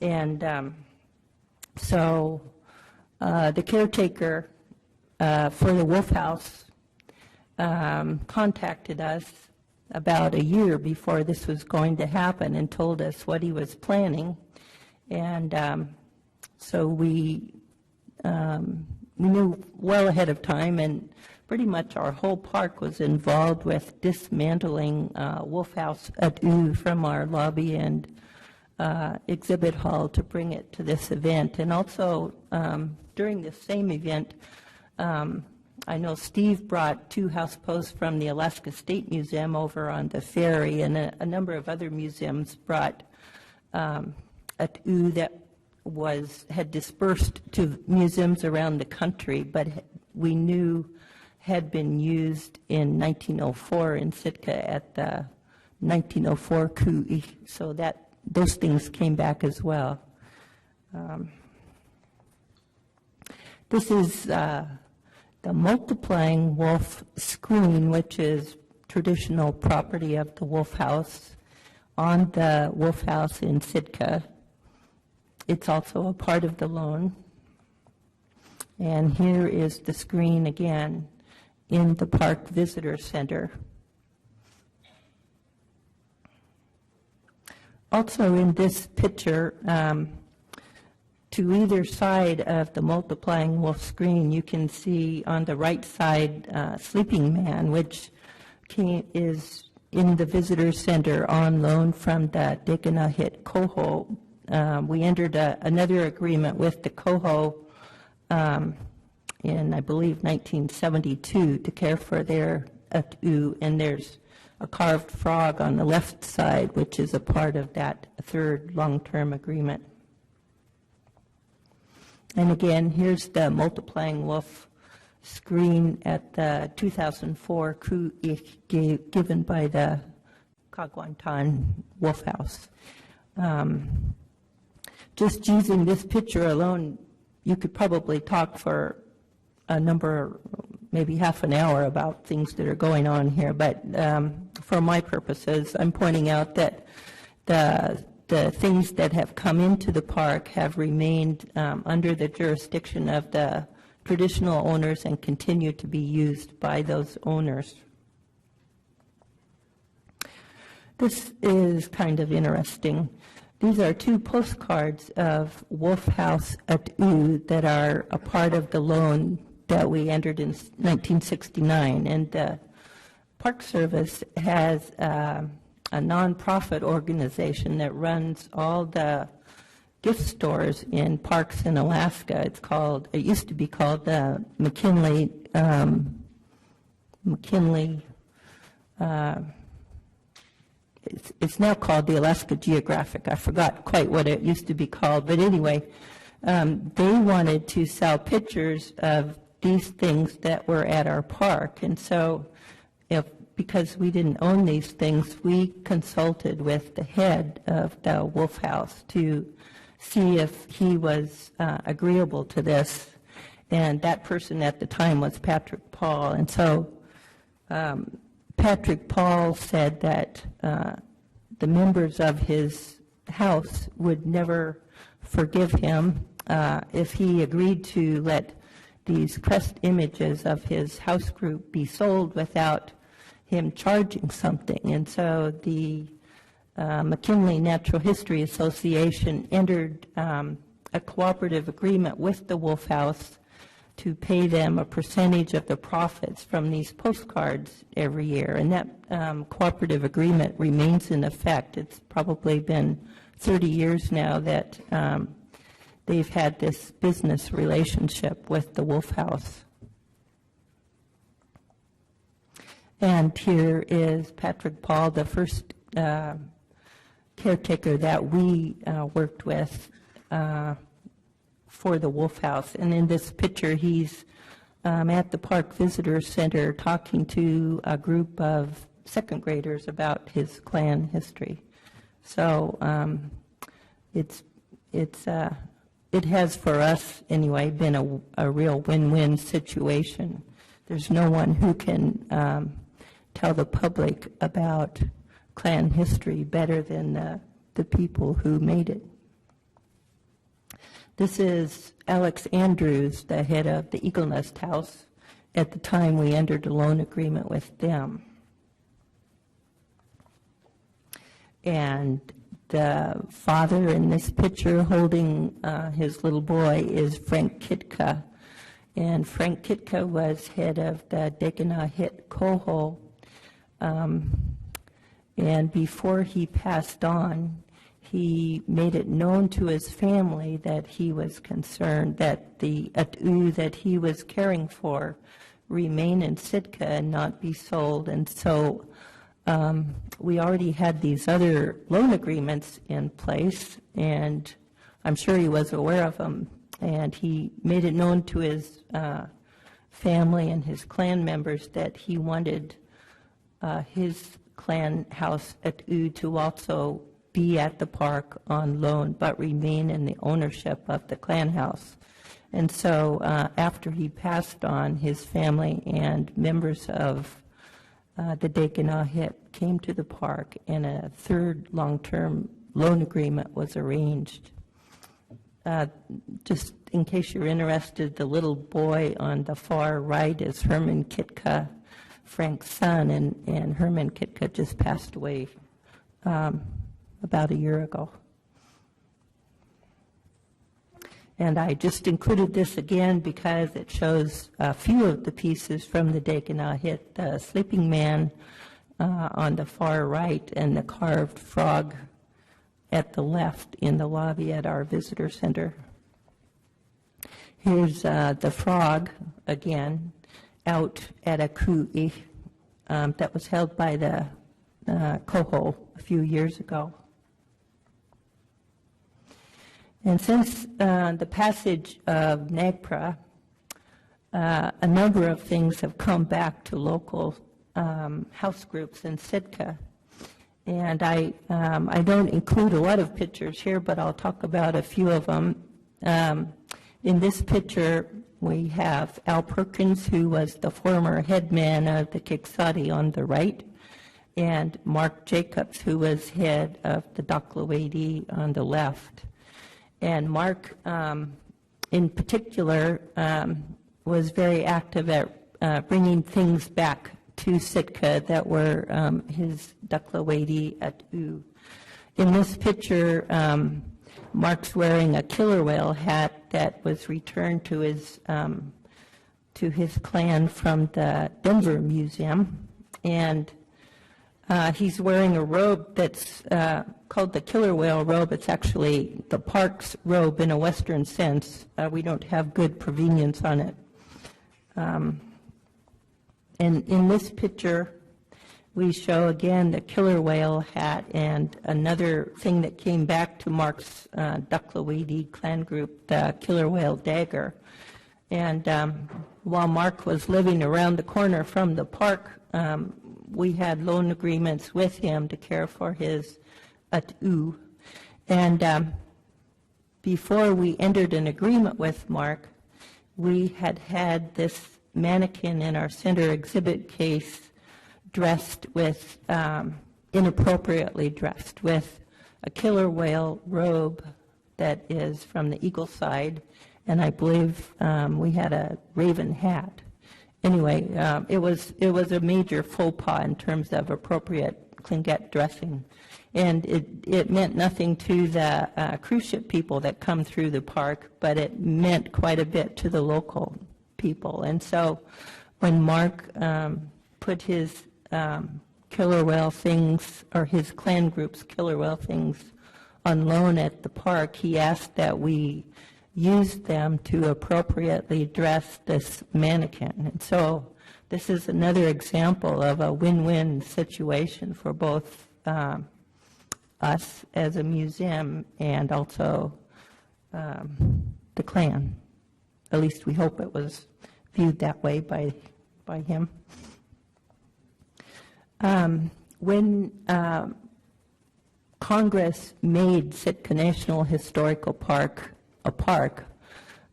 And so the caretaker for the Wolf House contacted us about a year before this was going to happen and told us what he was planning. And so we knew well ahead of time, and pretty much our whole park was involved with dismantling Wolf House At.óow from our lobby and exhibit hall to bring it to this event. And also during this same event, I know Steve brought two house posts from the Alaska State Museum over on the ferry, and a number of other museums brought At.óow that had dispersed to museums around the country, but we knew had been used in 1904 in Sitka at the 1904 coup. So that those things came back as well. This is the multiplying wolf screen, which is traditional property of the wolf house on the wolf house in Sitka. It's also a part of the loan. And here is the screen again in the Park Visitor Center. Also in this picture, to either side of the multiplying wolf screen, you can see on the right side Sleeping Man, which is in the Visitor Center on loan from the Tlingit Coho. We entered another agreement with the Coho in, I believe, 1972 to care for their At.óow, and there's a carved frog on the left side, which is a part of that third long-term agreement. And again, here's the multiplying wolf screen at the 2004 coup given by the Kagwantan Wolf House. Just using this picture alone, you could probably talk for a number, maybe half an hour about things that are going on here, but for my purposes, I'm pointing out that the things that have come into the park have remained under the jurisdiction of the traditional owners and continue to be used by those owners. This is kind of interesting. These are two postcards of Wolf House At.óow that are a part of the loan that we entered in 1969. And the Park Service has a nonprofit organization that runs all the gift stores in parks in Alaska. It used to be called the McKinley it's now called the Alaska Geographic. I forgot quite what it used to be called, but anyway, they wanted to sell pictures of these things that were at our park, and so because we didn't own these things, we consulted with the head of the Wolf House to see if he was agreeable to this, and that person at the time was Patrick Paul, and so Patrick Paul said that the members of his house would never forgive him if he agreed to let these crest images of his house group be sold without him charging something. And so the McKinley Natural History Association entered a cooperative agreement with the Wolf House to pay them a percentage of the profits from these postcards every year. And that cooperative agreement remains in effect. It's probably been 30 years now that they've had this business relationship with the Wolf House. And here is Patrick Paul, the first caretaker that we worked with for the Wolf House. And in this picture, he's at the Park Visitor Center talking to a group of second graders about his clan history. So it has, for us anyway, been a real win-win situation. There's no one who can tell the public about clan history better than the people who made it. This is Alex Andrews, the head of the Eagle Nest House. At the time, we entered a loan agreement with them. And the father in this picture holding his little boy is Frank Kitka. And Frank Kitka was head of the Tlingit Coho. And before he passed on, he made it known to his family that he was concerned that the At.óow that he was caring for remain in Sitka and not be sold. And so we already had these other loan agreements in place, and I'm sure he was aware of them. And he made it known to his family and his clan members that he wanted his clan house At.óow to also be at the park on loan, but remain in the ownership of the clan house. And so after he passed on, his family and members of the At.óow came to the park, and a third long-term loan agreement was arranged. Just in case you're interested, the little boy on the far right is Herman Kitka, Frank's son, and Herman Kitka just passed away about a year ago. And I just included this again because it shows a few of the pieces from the At.óow, the sleeping man on the far right and the carved frog at the left in the lobby at our visitor center. Here's the frog again out at a ku'i that was held by the Koho a few years ago. And since the passage of NAGPRA, a number of things have come back to local house groups in Sitka. And I don't include a lot of pictures here, but I'll talk about a few of them. In this picture, we have Al Perkins, who was the former headman of the Kiksati on the right, and Mark Jacobs, who was head of the Tlingit on the left. And Mark, in particular, was very active at bringing things back to Sitka that were his Tlingit At.óow. In this picture, Mark's wearing a killer whale hat that was returned to his clan from the Denver Museum, and he's wearing a robe that's called the killer whale robe. It's actually the park's robe in a Western sense. We don't have good provenience on it. And in this picture, we show again the killer whale hat and another thing that came back to Mark's Tlingit clan group, the killer whale dagger. And while Mark was living around the corner from the park, we had loan agreements with him to care for his At.óow. And before we entered an agreement with Mark, we had this mannequin in our center exhibit case dressed with, inappropriately dressed with a killer whale robe that is from the eagle side, and I believe we had a raven hat. Anyway, it was a major faux pas in terms of appropriate Tlingit dressing, and it meant nothing to the cruise ship people that come through the park, but it meant quite a bit to the local people. And so when Mark put his killer whale things, or his clan group's killer whale things, on loan at the park, he asked that we use them to appropriately dress this mannequin. And so this is another example of a win-win situation for both us as a museum and also the clan. At least we hope it was viewed that way by him. When Congress made Sitka National Historical Park a park,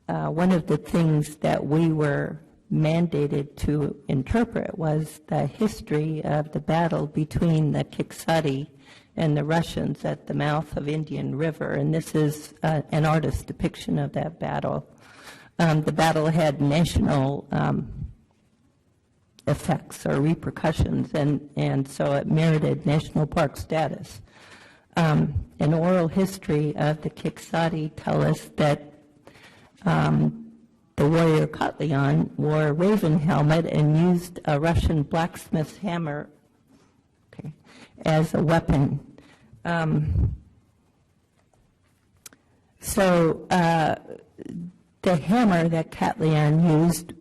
one of the things that we were mandated to interpret was the history of the battle between the Kiksati and the Russians at the mouth of Indian River. And this is an artist's depiction of that battle. The battle had national effects or repercussions, and so it merited national park status. An oral history of the Kiksati tell us that the warrior Katlian wore a raven helmet and used a Russian blacksmith's hammer as a weapon. So the hammer that Katlian used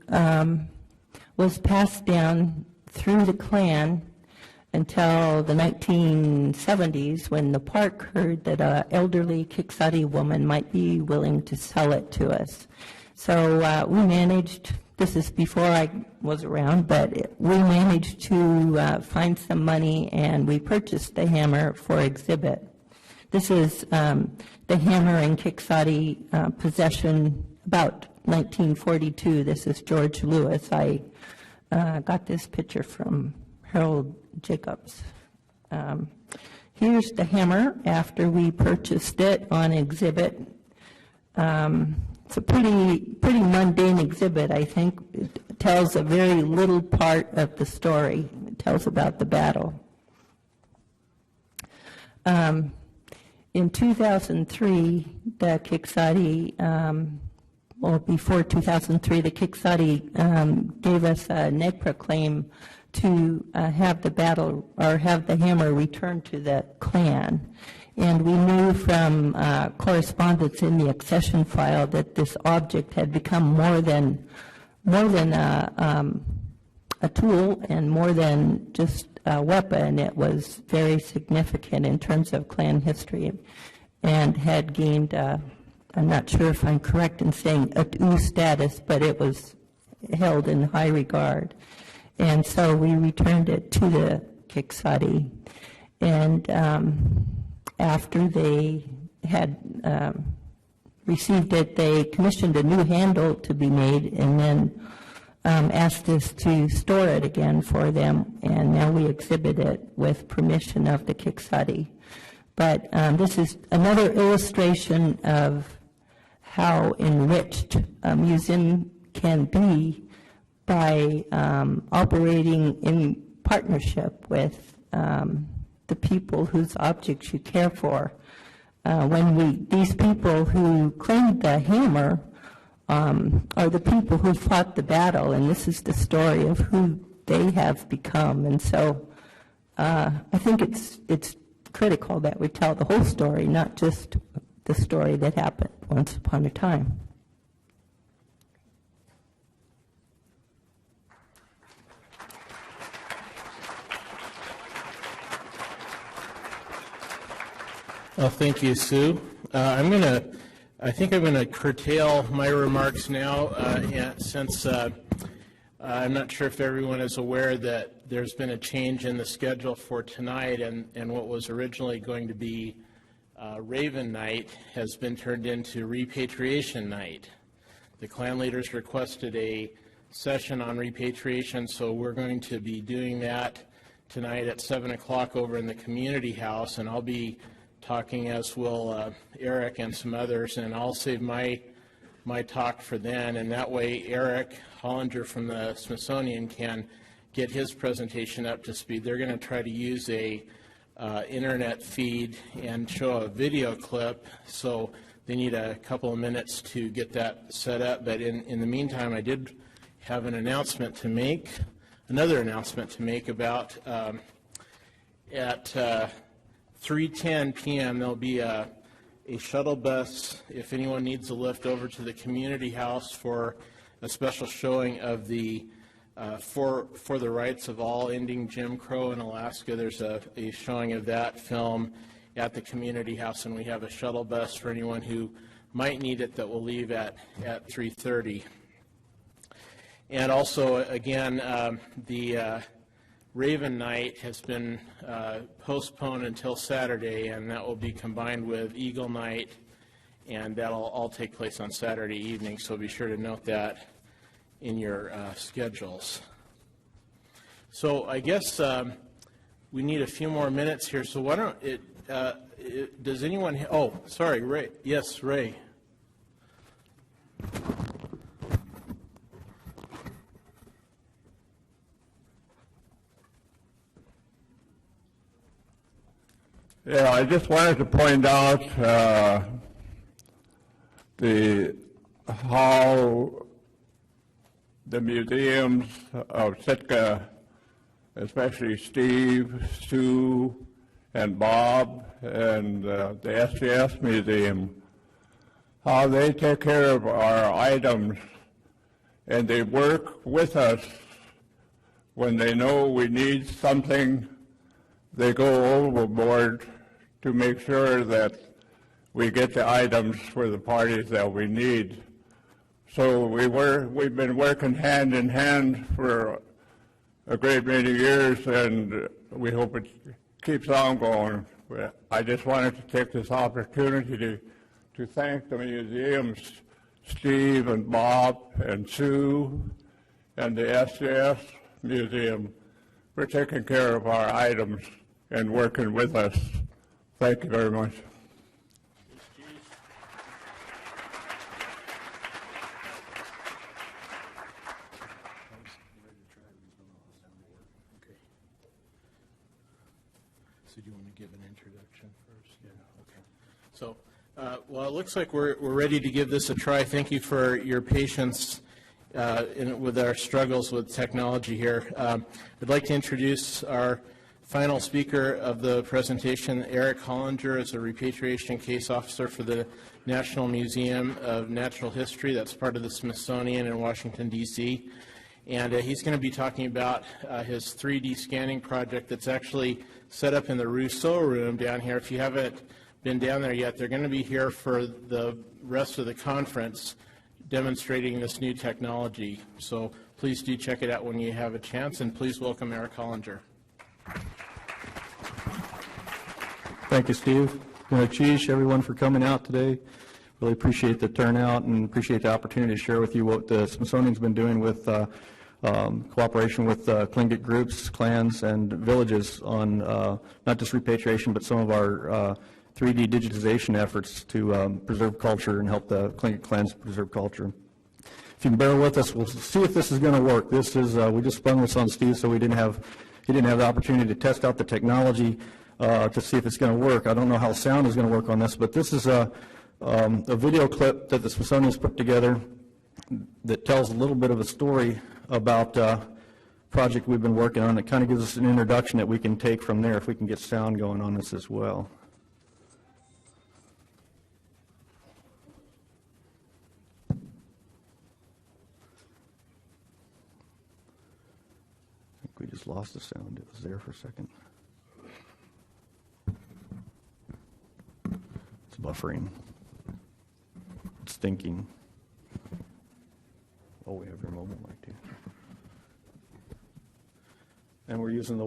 was passed down through the clan until the 1970s, when the park heard that an elderly Kiksati woman might be willing to sell it to us. So we managed, this is before I was around, but we managed to find some money, and we purchased the hammer for exhibit. This is the hammer in Quixote possession about 1942. This is George Lewis. I got this picture from Harold Jacobs. Here's the hammer after we purchased it on exhibit. It's a pretty mundane exhibit, I think. It tells a very little part of the story. It tells about the battle. In 2003, the Quixote, well, before 2003, the Quixote gave us a NEGPRA claim to have the battle, or have the hammer returned to the clan. And we knew from correspondence in the accession file that this object had become more than a tool and more than just a weapon. It was very significant in terms of clan history and had gained, I'm not sure if I'm correct in saying At.óow status, but it was held in high regard. And so we returned it to the Quixote. And after they had received it, they commissioned a new handle to be made and then asked us to store it again for them, and now we exhibit it with permission of the Quixote. But this is another illustration of how enriched a museum can be by operating in partnership with the people whose objects you care for. These people who claimed the hammer are the people who fought the battle, and this is the story of who they have become. And so I think it's critical that we tell the whole story, not just the story that happened once upon a time. Well, thank you, Sue. I think I'm going to curtail my remarks now, since I'm not sure if everyone is aware that there's been a change in the schedule for tonight, and what was originally going to be Raven Night has been turned into Repatriation Night. The clan leaders requested a session on repatriation, so we're going to be doing that tonight at 7 o'clock over in the community house, and I'll be talking, as will Eric and some others, and I'll save my talk for then, and that way Eric Hollinger from the Smithsonian can get his presentation up to speed. They're going to try to use a internet feed and show a video clip, so they need a couple of minutes to get that set up. But in the meantime, I did have an announcement to make, another announcement to make about at 3:10 p.m. there'll be a shuttle bus, if anyone needs a lift, over to the community house for a special showing of the for the Rights of All, Ending Jim Crow in Alaska. There's a showing of that film at the community house, and we have a shuttle bus for anyone who might need it that will leave at 3:30. And also, again, the Raven Night has been postponed until Saturday, and that will be combined with Eagle Night, and that'll all take place on Saturday evening, so be sure to note that in your schedules. So I guess we need a few more minutes here, so why don't does anyone, oh, sorry, Ray. Yes, Ray. Yeah, I just wanted to point out how the museums of Sitka, especially Steve, Sue, and Bob, and the SCS Museum, how they take care of our items, and they work with us when they know we need something. They go overboard to make sure that we get the items for the parties that we need. So we've been working hand in hand for a great many years, and we hope it keeps on going. I just wanted to take this opportunity to thank the museums, Steve and Bob and Sue and the SDS Museum for taking care of our items and working with us. Thank you very much. So do you want to give an introduction first? Yeah, okay. So, well, it looks like we're ready to give this a try. Thank you for your patience with our struggles with technology here. I'd like to introduce our final speaker of the presentation. Eric Hollinger is a repatriation case officer for the National Museum of Natural History. That's part of the Smithsonian in Washington, D.C. And he's going to be talking about his 3D scanning project that's actually set up in the Rousseau room down here. If you haven't been down there yet, they're going to be here for the rest of the conference demonstrating this new technology. So please do check it out when you have a chance, and please welcome Eric Hollinger. Thank you, Steve. Chish, everyone, for coming out today. Really appreciate the turnout and appreciate the opportunity to share with you what the Smithsonian's been doing with cooperation with Tlingit groups, clans, and villages on not just repatriation, but some of our 3D digitization efforts to preserve culture and help the Tlingit clans preserve culture. If you can bear with us, we'll see if this is going to work. This is we just sprung this on Steve, so he didn't have the opportunity to test out the technology to see if it's going to work. I don't know how sound is going to work on this, but this is a video clip that the Smithsonian's put together that tells a little bit of a story about a project we've been working on. It kind of gives us an introduction that we can take from there if we can get sound going on this as well. I think we just lost the sound. It was there for a second. It's buffering. It's thinking. Oh, we have your mobile mic too. And we're using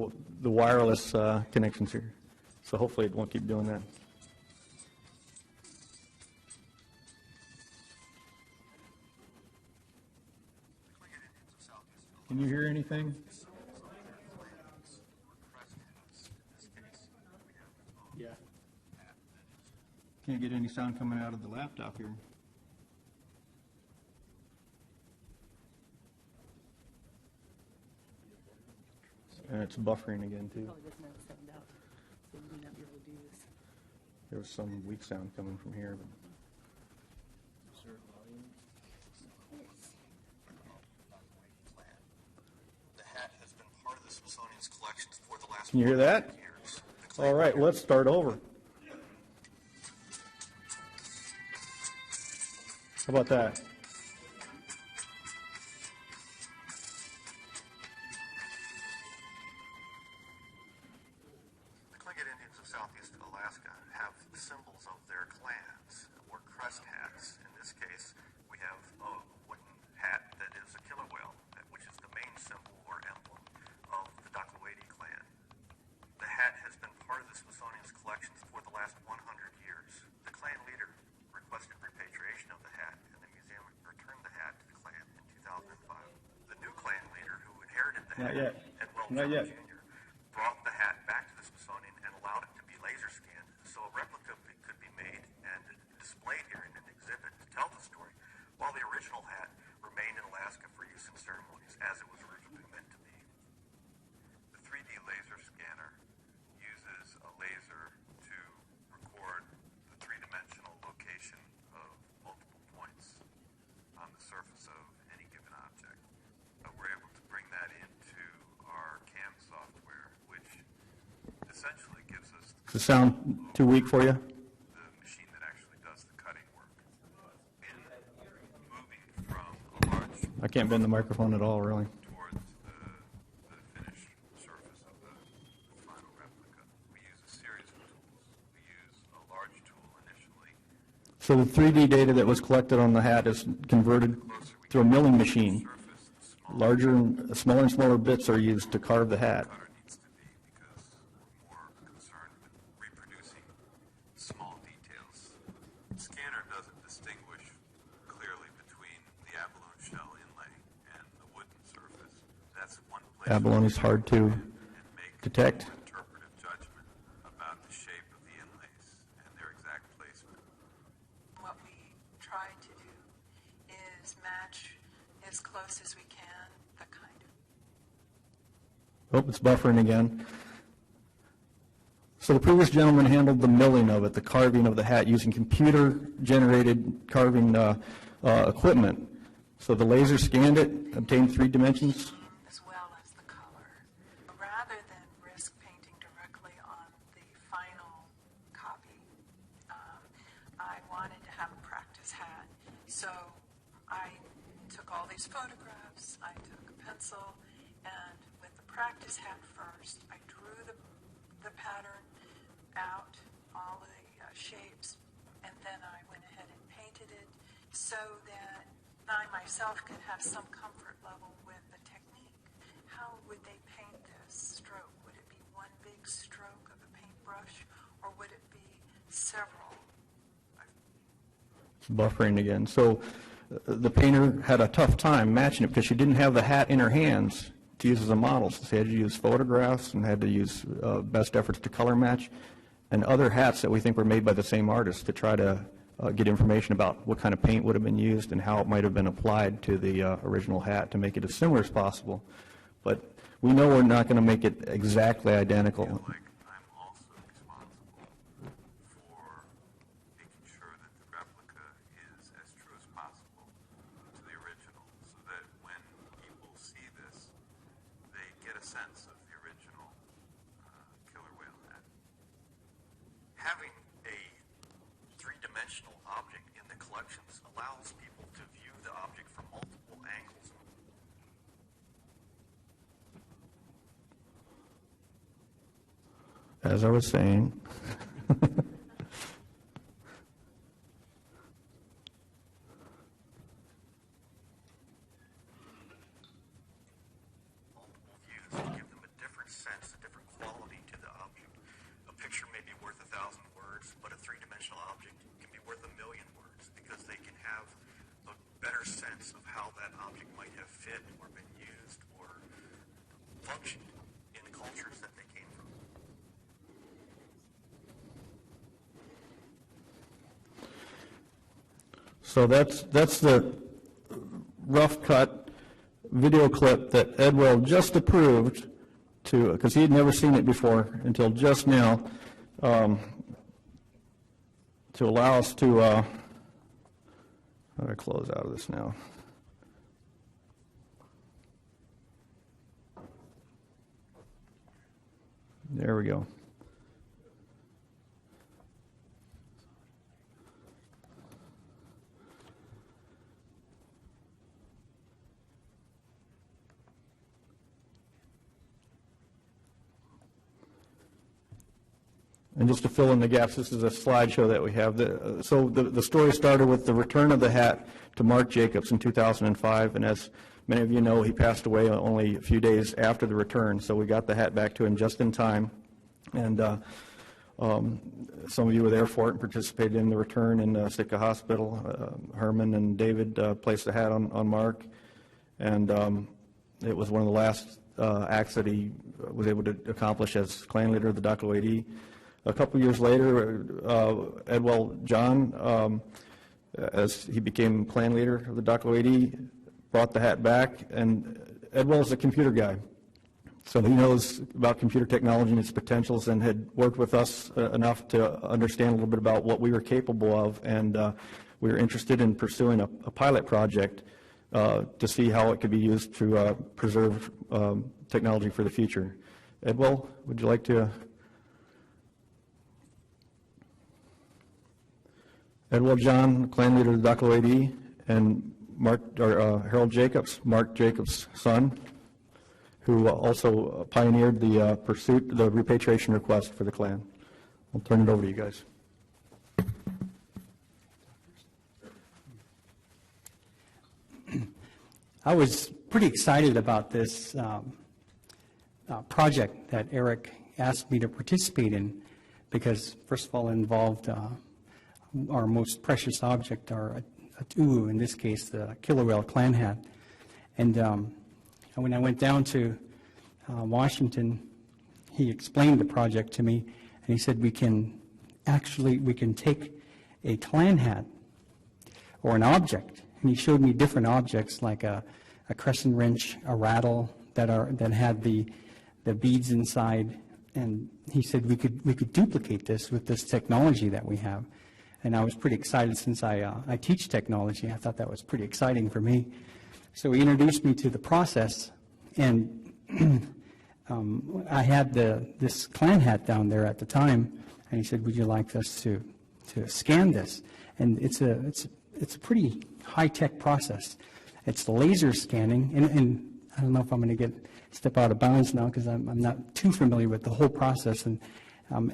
the wireless connections here. So hopefully it won't keep doing that. Can you hear anything? Yeah. Can't get any sound coming out of the laptop here. And it's buffering again, too. There was some weak sound coming from here. But The hat has been part of the Smithsonian's collections for the last can you hear that? years. All right, let's start over. How about that? The Tlingit Indians of southeast Alaska have symbols of their clans, or crest hats. In this case, we have a wooden hat that is a killer whale, which is the main symbol or emblem of the Tlingit clan. The hat has been part of the Smithsonian's collections for the last 100 years. The clan leader requested repatriation of the hat, and the museum returned the hat to the clan in 2005. The new clan leader who inherited the hat, Edwell Jr., brought the hat back to the Smithsonian and allowed it to be laser scanned so a replica could be made and displayed here in an exhibit to tell the story, while the original hat remained in Alaska for use in ceremonies as it was originally meant to be. The 3D laser scanner uses a laser to record the three-dimensional location of multiple points on the surface of any given object. We're able to bring that into our CAM software, which essentially gives us Is the sound too weak for you? the machine that actually does the cutting work. And moving from a large I can't bend the microphone at all, really. towards the finished surface of the final replica, we use a series of tools. We use a large tool initially. So the 3D data that was collected on the hat is converted to a milling machine. Surface, the Smaller and smaller bits are used to carve the hat. cutter needs to be, because we're more concerned with reproducing abalone is hard to detect. Interpretive judgment about the shape of the inlays and their exact placement. What we try to do is match as close as we can the kind of. Oh, it's buffering again. So the previous gentleman handled the milling of it, the carving of the hat, using computer-generated carving equipment. So the laser scanned it, obtained 3 dimensions. As well as the color. Rather than risk painting directly on the final copy, I wanted to have a practice hat. So I took all these photographs, I took a pencil, and with the practice hat first, I drew the pattern out, all the shapes, and then I went ahead and painted it so that I myself could have some comfort level with the technique. How would they paint this stroke? Would it be one big stroke of a paintbrush, or would it be several? It's buffering again. So the painter had a tough time matching it because she didn't have the hat in her hands to use as a model. So she had to use photographs and had to use best efforts to color match and other hats that we think were made by the same artist to try to get information about what kind of paint would have been used and how it might have been applied to the original hat to make it as similar as possible. But we know we're not going to make it exactly identical. I feel like I'm also responsible for making sure that the replica is as true as possible to the original, so that when people see this, they get a sense of the original killer whale hat. Having a three-dimensional object in the collections allows people to view the object from multiple angles. As I was saying, Multiple views to give them a different sense, a different quality to the object. A picture may be worth 1,000 words, but a three-dimensional object can be worth 1,000,000 words because they can have a better sense of how that object might have fit or been used or functioned in the cultures that they came from. so that's the rough cut video clip that Edwell just approved to, because he had never seen it before until just now, to allow us to, how do I close out of this now? There we go. And just to fill in the gaps, this is a slideshow that we have. So the story started with the return of the hat to Mark Jacobs in 2005, and as many of you know, he passed away only a few days after the return, so we got the hat back to him just in time. And some of you were there for it and participated in the return in Sitka Hospital. Herman and David placed the hat on Mark, and it was one of the last acts that he was able to accomplish as clan leader of the .óow. A couple years later, Edwell John, as he became clan leader of the .óow, brought the hat back, and Edwell is a computer guy. So he knows about computer technology and its potentials and had worked with us enough to understand a little bit about what we were capable of, and we were interested in pursuing a pilot project to see how it could be used to preserve technology for the future. Edwell, would you like to? Edwell John, clan leader of the .óow, and Harold Jacobs, Mark Jacobs' son, who also pioneered the the repatriation request for the clan. I'll turn it over to you guys. I was pretty excited about this project that Eric asked me to participate in because, first of all, it involved our most precious object, our At.óow, in this case, the killer whale clan hat. And when I went down to Washington, he explained the project to me, and he said we can take a clan hat or an object, and he showed me different objects like a crescent wrench, a rattle that had the beads inside, and he said we could duplicate this with this technology that we have. And I was pretty excited since I teach technology. I thought that was pretty exciting for me. So he introduced me to the process, and I had this clan hat down there at the time, and he said, "Would you like us to scan this?" And it's a pretty high-tech process. It's laser scanning, and I don't know if I'm going to step out of bounds now because I'm not too familiar with the whole process. And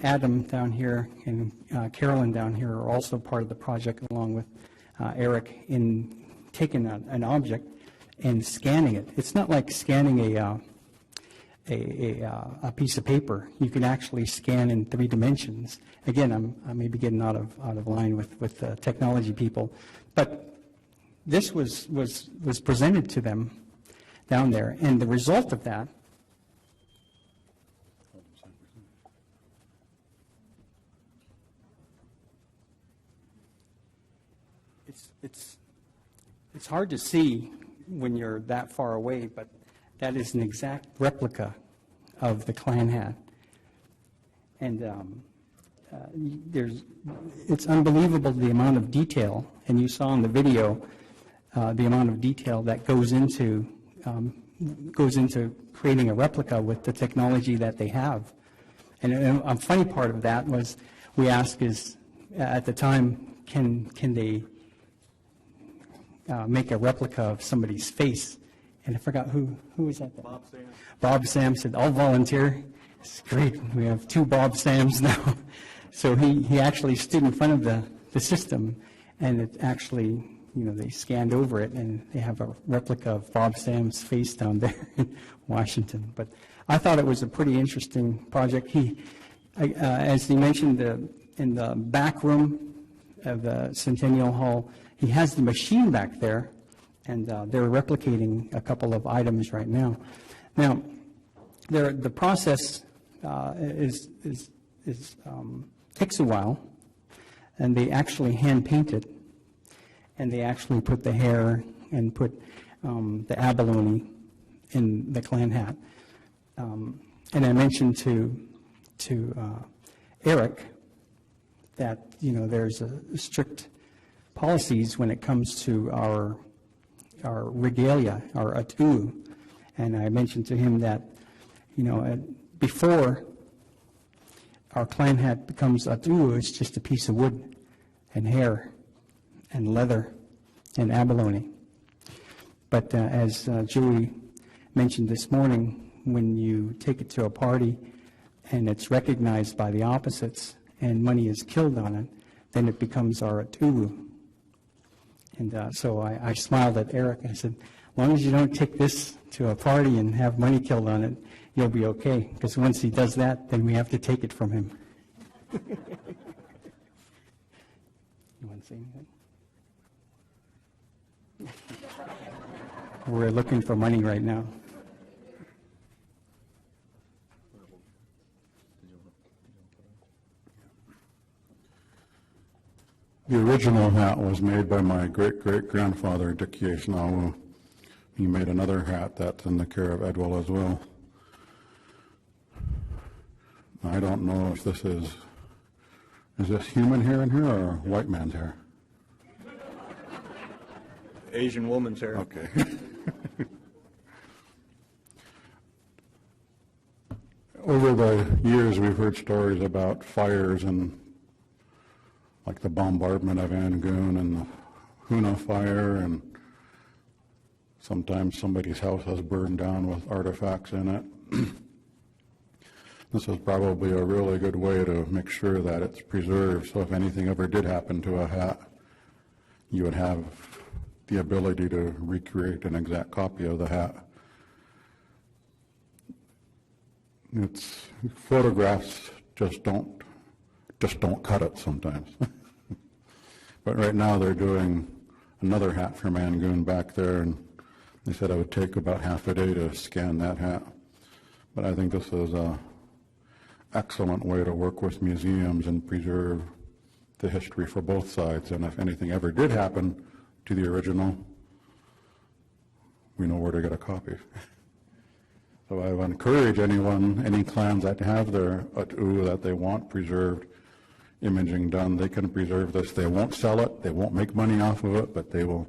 Adam down here and Carolyn down here are also part of the project, along with Eric, in taking an object and scanning it. It's not like scanning a piece of paper. You can actually scan in 3 dimensions. Again, I may be getting out of line with the technology people, but this was presented to them down there, and the result of that it's hard to see when you're that far away, but that is an exact replica of the clan hat. And it's unbelievable the amount of detail, and you saw in the video the amount of detail that goes into creating a replica with the technology that they have. And a funny part of that was we asked at the time, can they make a replica of somebody's face? And I forgot who was that? Bob Sam. Bob Sam said, "I'll volunteer." It's great. We have 2 Bob Sams now. So he actually stood in front of the system, and it actually, they scanned over it, and they have a replica of Bob Sam's face down there in Washington. But I thought it was a pretty interesting project. As he mentioned, in the back room of the Centennial Hall, he has the machine back there, and they're replicating a couple of items right now. Now, the process takes a while, and they actually hand paint it, and they actually put the hair and put the abalone in the clan hat. And I mentioned to Eric that there's a strict policies when it comes to our regalia, our At.óow, and I mentioned to him that before our clan hat becomes At.óow, it's just a piece of wood and hair and leather and abalone. But as Joey mentioned this morning, when you take it to a party and it's recognized by the opposites and money is killed on it, then it becomes our At.óow. And so I smiled at Eric and I said, as long as you don't take this to a party and have money killed on it, you'll be okay, because once he does that, then we have to take it from him. You want to say anything? We're looking for money right now. The original hat was made by my great-great-grandfather, At.óow. He made another hat that's in the care of Edwell as well. I don't know if this is this human hair in here or white man's hair? Asian woman's hair. Okay. Over the years, we've heard stories about fires and like the bombardment of Yangon and the Huna fire, and sometimes somebody's house has burned down with artifacts in it. This is probably a really good way to make sure that it's preserved, so if anything ever did happen to a hat, you would have the ability to recreate an exact copy of the hat. It's photographs just don't cut it sometimes. But right now they're doing another hat from Yangon back there, and they said it would take about half a day to scan that hat. But I think this is an excellent way to work with museums and preserve the history for both sides. And if anything ever did happen to the original, we know where to get a copy. So I would encourage anyone, any clans that have their At.óow that they want preserved imaging done, they can preserve this. They won't sell it, they won't make money off of it, but they will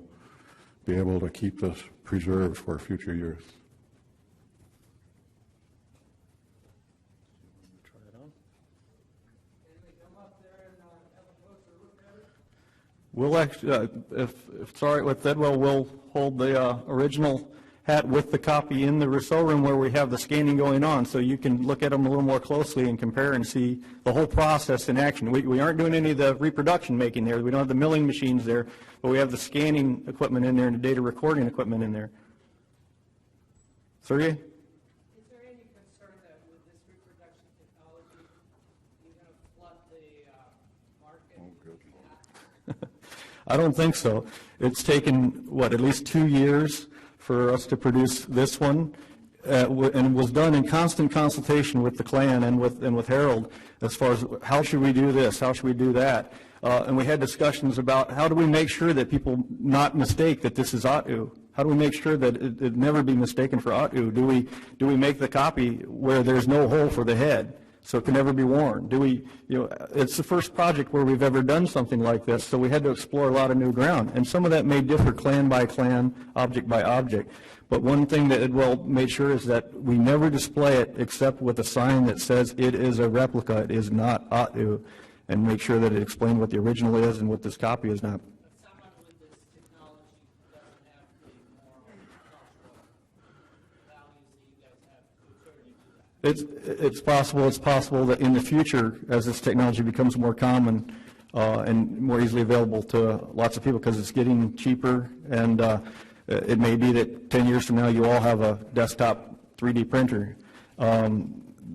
be able to keep this preserved for future years. We'll actually, if it's all right with Edwell, we'll hold the original hat with the copy in the Rousseau room where we have the scanning going on, so you can look at them a little more closely and compare and see the whole process in action. We aren't doing any of the reproduction making there. We don't have the milling machines there, but we have the scanning equipment in there and the data recording equipment in there. Sergey? Is there any concern that with this reproduction technology, you're going to flood the market? Oh, good. I don't think so. It's taken, what, at least 2 years for us to produce this one, and was done in constant consultation with the clan and with Harold as far as how should we do this, how should we do that. And we had discussions about how do we make sure that people not mistake that this is At.óow. How do we make sure that it never be mistaken for At.óow? Do we make the copy where there's no hole for the head, so it can never be worn? Do we, it's the first project where we've ever done something like this, so we had to explore a lot of new ground. And some of that may differ clan by clan, object by object. But one thing that Edwell made sure is that we never display it except with a sign that says it is a replica, it is not At.óow, and make sure that it explains what the original is and what this copy is not. Someone with this technology doesn't have the moral and cultural values that you guys have to do that. It's possible that in the future, as this technology becomes more common and more easily available to lots of people because it's getting cheaper, and it may be that 10 years from now you all have a desktop 3D printer,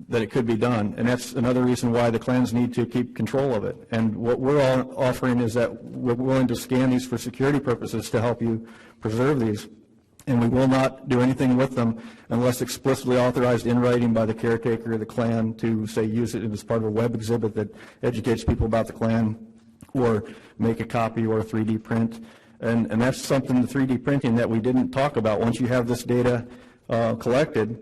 that it could be done. And that's another reason why the clans need to keep control of it. And what we're all offering is that we're willing to scan these for security purposes to help you preserve these. And we will not do anything with them unless explicitly authorized in writing by the caretaker of the clan to, say, use it as part of a web exhibit that educates people about the clan, or make a copy or a 3D print. And that's something, the 3D printing, that we didn't talk about. Once you have this data collected,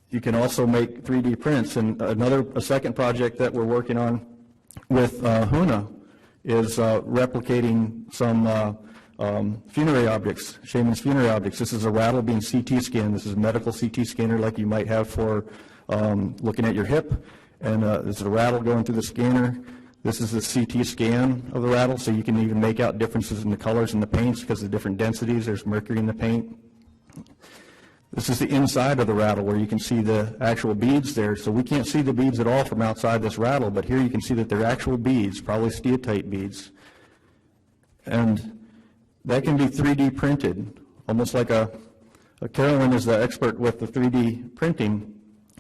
you can also make 3D prints. And a second project that we're working on with Huna is replicating some funerary objects, shaman's funerary objects. This is a rattle being CT scanned. This is a medical CT scanner like you might have for looking at your hip. And there's a rattle going through the scanner. This is the CT scan of the rattle, so you can even make out differences in the colors and the paints because of the different densities. There's mercury in the paint. This is the inside of the rattle where you can see the actual beads there. So we can't see the beads at all from outside this rattle, but here you can see that they're actual beads, probably steatite beads. And that can be 3D printed, almost like Carolyn is the expert with the 3D printing,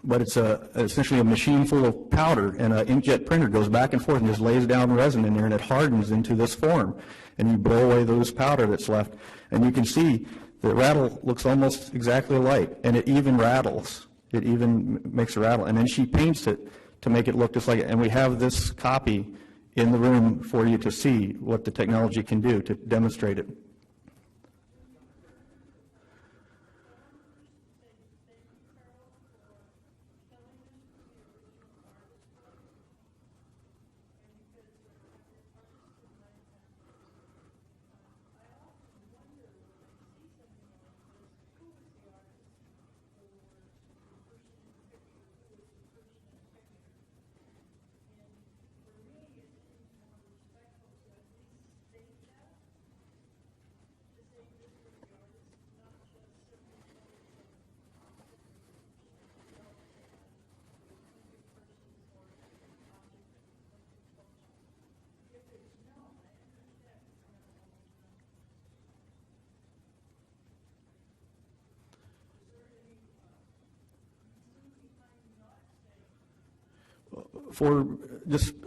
but it's essentially a machine full of powder, and an inkjet printer goes back and forth and just lays down resin in there, and it hardens into this form. And you blow away the loose powder that's left, and you can see the rattle looks almost exactly alike, and it even rattles. It even makes a rattle. And then she paints it to make it look just like it. And we have this copy in the room for you to see what the technology can do to demonstrate it.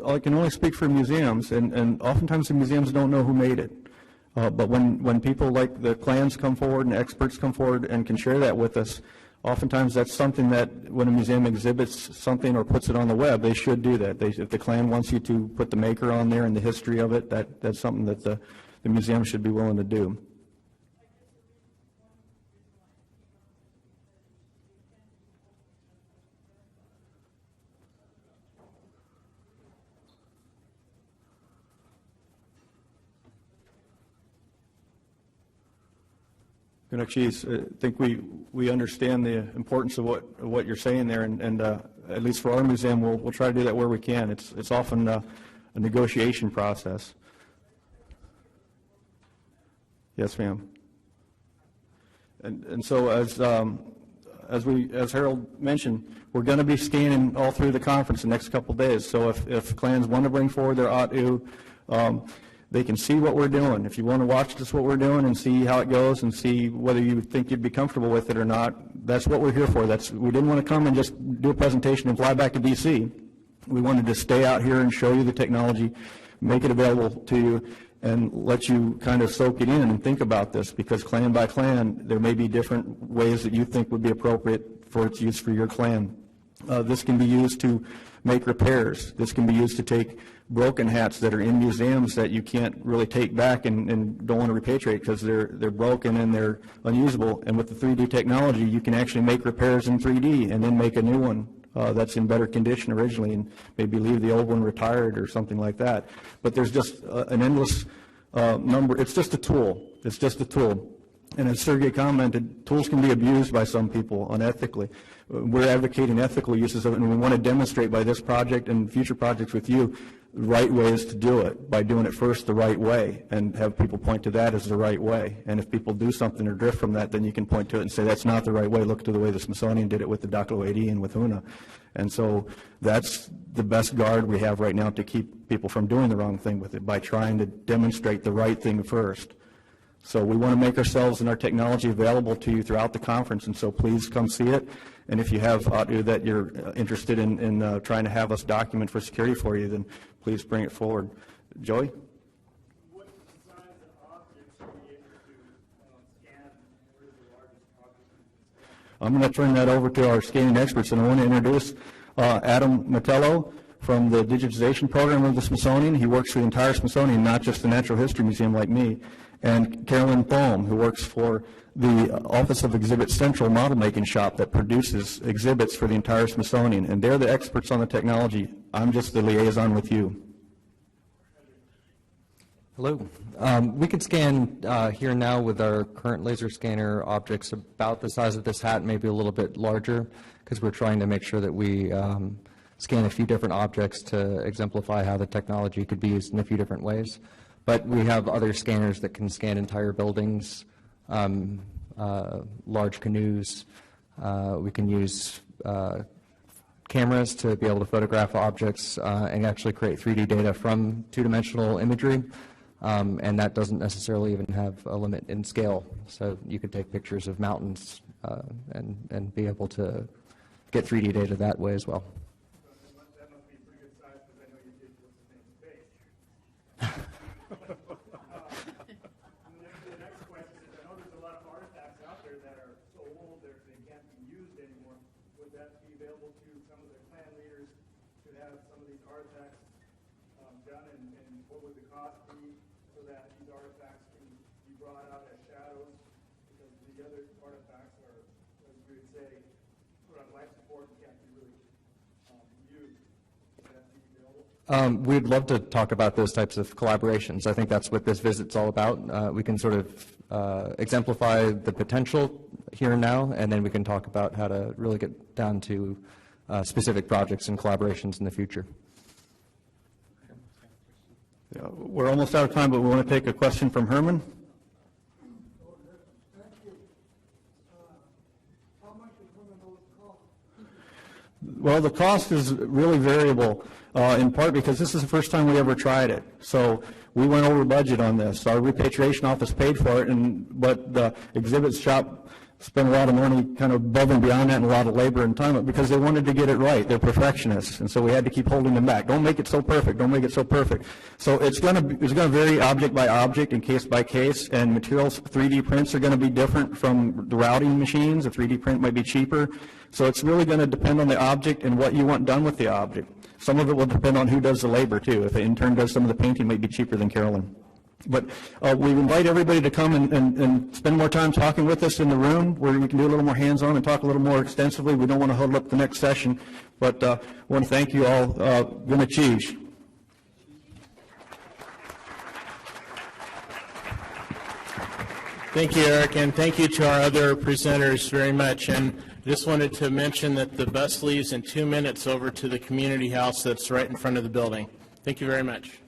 I can only speak for museums, and oftentimes the museums don't know who made it. But when people like the clans come forward and experts come forward and can share that with us, oftentimes that's something that when a museum exhibits something or puts it on the web, they should do that. If the Klan wants you to put the maker on there and the history of it, that's something that the museum should be willing to do. Chief, I think we understand the importance of what you're saying there, and at least for our museum, we'll try to do that where we can. It's often a negotiation process. Yes, ma'am. And so as Harold mentioned, we're going to be scanning all through the conference the next couple of days. So if clans want to bring forward their At.óow, they can see what we're doing. If you want to watch just what we're doing and see how it goes and see whether you think you'd be comfortable with it or not, that's what we're here for. We didn't want to come and just do a presentation and fly back to D.C. We wanted to stay out here and show you the technology, make it available to you, and let you kind of soak it in and think about this, because clan by clan, there may be different ways that you think would be appropriate for its use for your clan. This can be used to make repairs. This can be used to take broken hats that are in museums that you can't really take back and don't want to repatriate because they're broken and they're unusable. And with the 3D technology, you can actually make repairs in 3D and then make a new one that's in better condition originally, and maybe leave the old one retired or something like that. But there's just an endless number. It's just a tool. It's just a tool. And as Sergey commented, tools can be abused by some people unethically. We're advocating ethical uses of it, and we want to demonstrate by this project and future projects with you right ways to do it, by doing it first the right way, and have people point to that as the right way. And if people do something or drift from that, then you can point to it and say, that's not the right way. Look to the way the Smithsonian did it with the Doc.óow and with Una. And so that's the best guard we have right now to keep people from doing the wrong thing with it, by trying to demonstrate the right thing first. So we want to make ourselves and our technology available to you throughout the conference, and so please come see it. And if you have At.óow that you're interested in trying to have us document for security for you, then please bring it forward. Joey? What size of objects are we able to scan? Where is the largest object? I'm going to turn that over to our scanning experts, and I want to introduce Adam Mettello from the digitization program of the Smithsonian. He works for the entire Smithsonian, not just the Natural History Museum like me. And Carolyn Thom, who works for the Office of Exhibit Central model making shop that produces exhibits for the entire Smithsonian. And they're the experts on the technology. I'm just the liaison with you. Hello. We can scan here now with our current laser scanner objects about the size of this hat, maybe a little bit larger, because we're trying to make sure that we scan a few different objects to exemplify how the technology could be used in a few different ways. But we have other scanners that can scan entire buildings, large canoes. We can use cameras to be able to photograph objects and actually create 3D data from two-dimensional imagery. And that doesn't necessarily even have a limit in scale. So you could take pictures of mountains and be able to get 3D data that way as well. That must be a pretty good size, because I know you did what's his name's face. The next question is, I know there's a lot of artifacts out there that are so old that they can't be used anymore. Would that be available to some of the clan leaders to have some of these artifacts done, and what would the cost be so that these artifacts can be brought out as shadows? Because the other artifacts are, as we would say, put on life support and can't be really used. Would that be available? We'd love to talk about those types of collaborations. I think that's what this visit's all about. We can sort of exemplify the potential here and now, and then we can talk about how to really get down to specific projects and collaborations in the future. Yeah, we're almost out of time, but we want to take a question from Herman. Well, the cost is really variable, in part because this is the first time we ever tried it. So we went over budget on this. Our repatriation office paid for it, but the exhibit shop spent a lot of money kind of above and beyond that and a lot of labor and time because they wanted to get it right. They're perfectionists, and so we had to keep holding them back. Don't make it so perfect. Don't make it so perfect. So it's going to vary object by object and case by case, and materials, 3D prints are going to be different from the routing machines. A 3D print might be cheaper. So it's really going to depend on the object and what you want done with the object. Some of it will depend on who does the labor, too. If an intern does some of the painting, it might be cheaper than Carolyn. But we invite everybody to come and spend more time talking with us in the room where we can do a little more hands-on and talk a little more extensively. We don't want to hold up the next session, but I want to thank you all. Untold. Thank you, Eric, and thank you to our other presenters very much. And I just wanted to mention that the bus leaves in 2 minutes over to the community house that's right in front of the building. Thank you very much.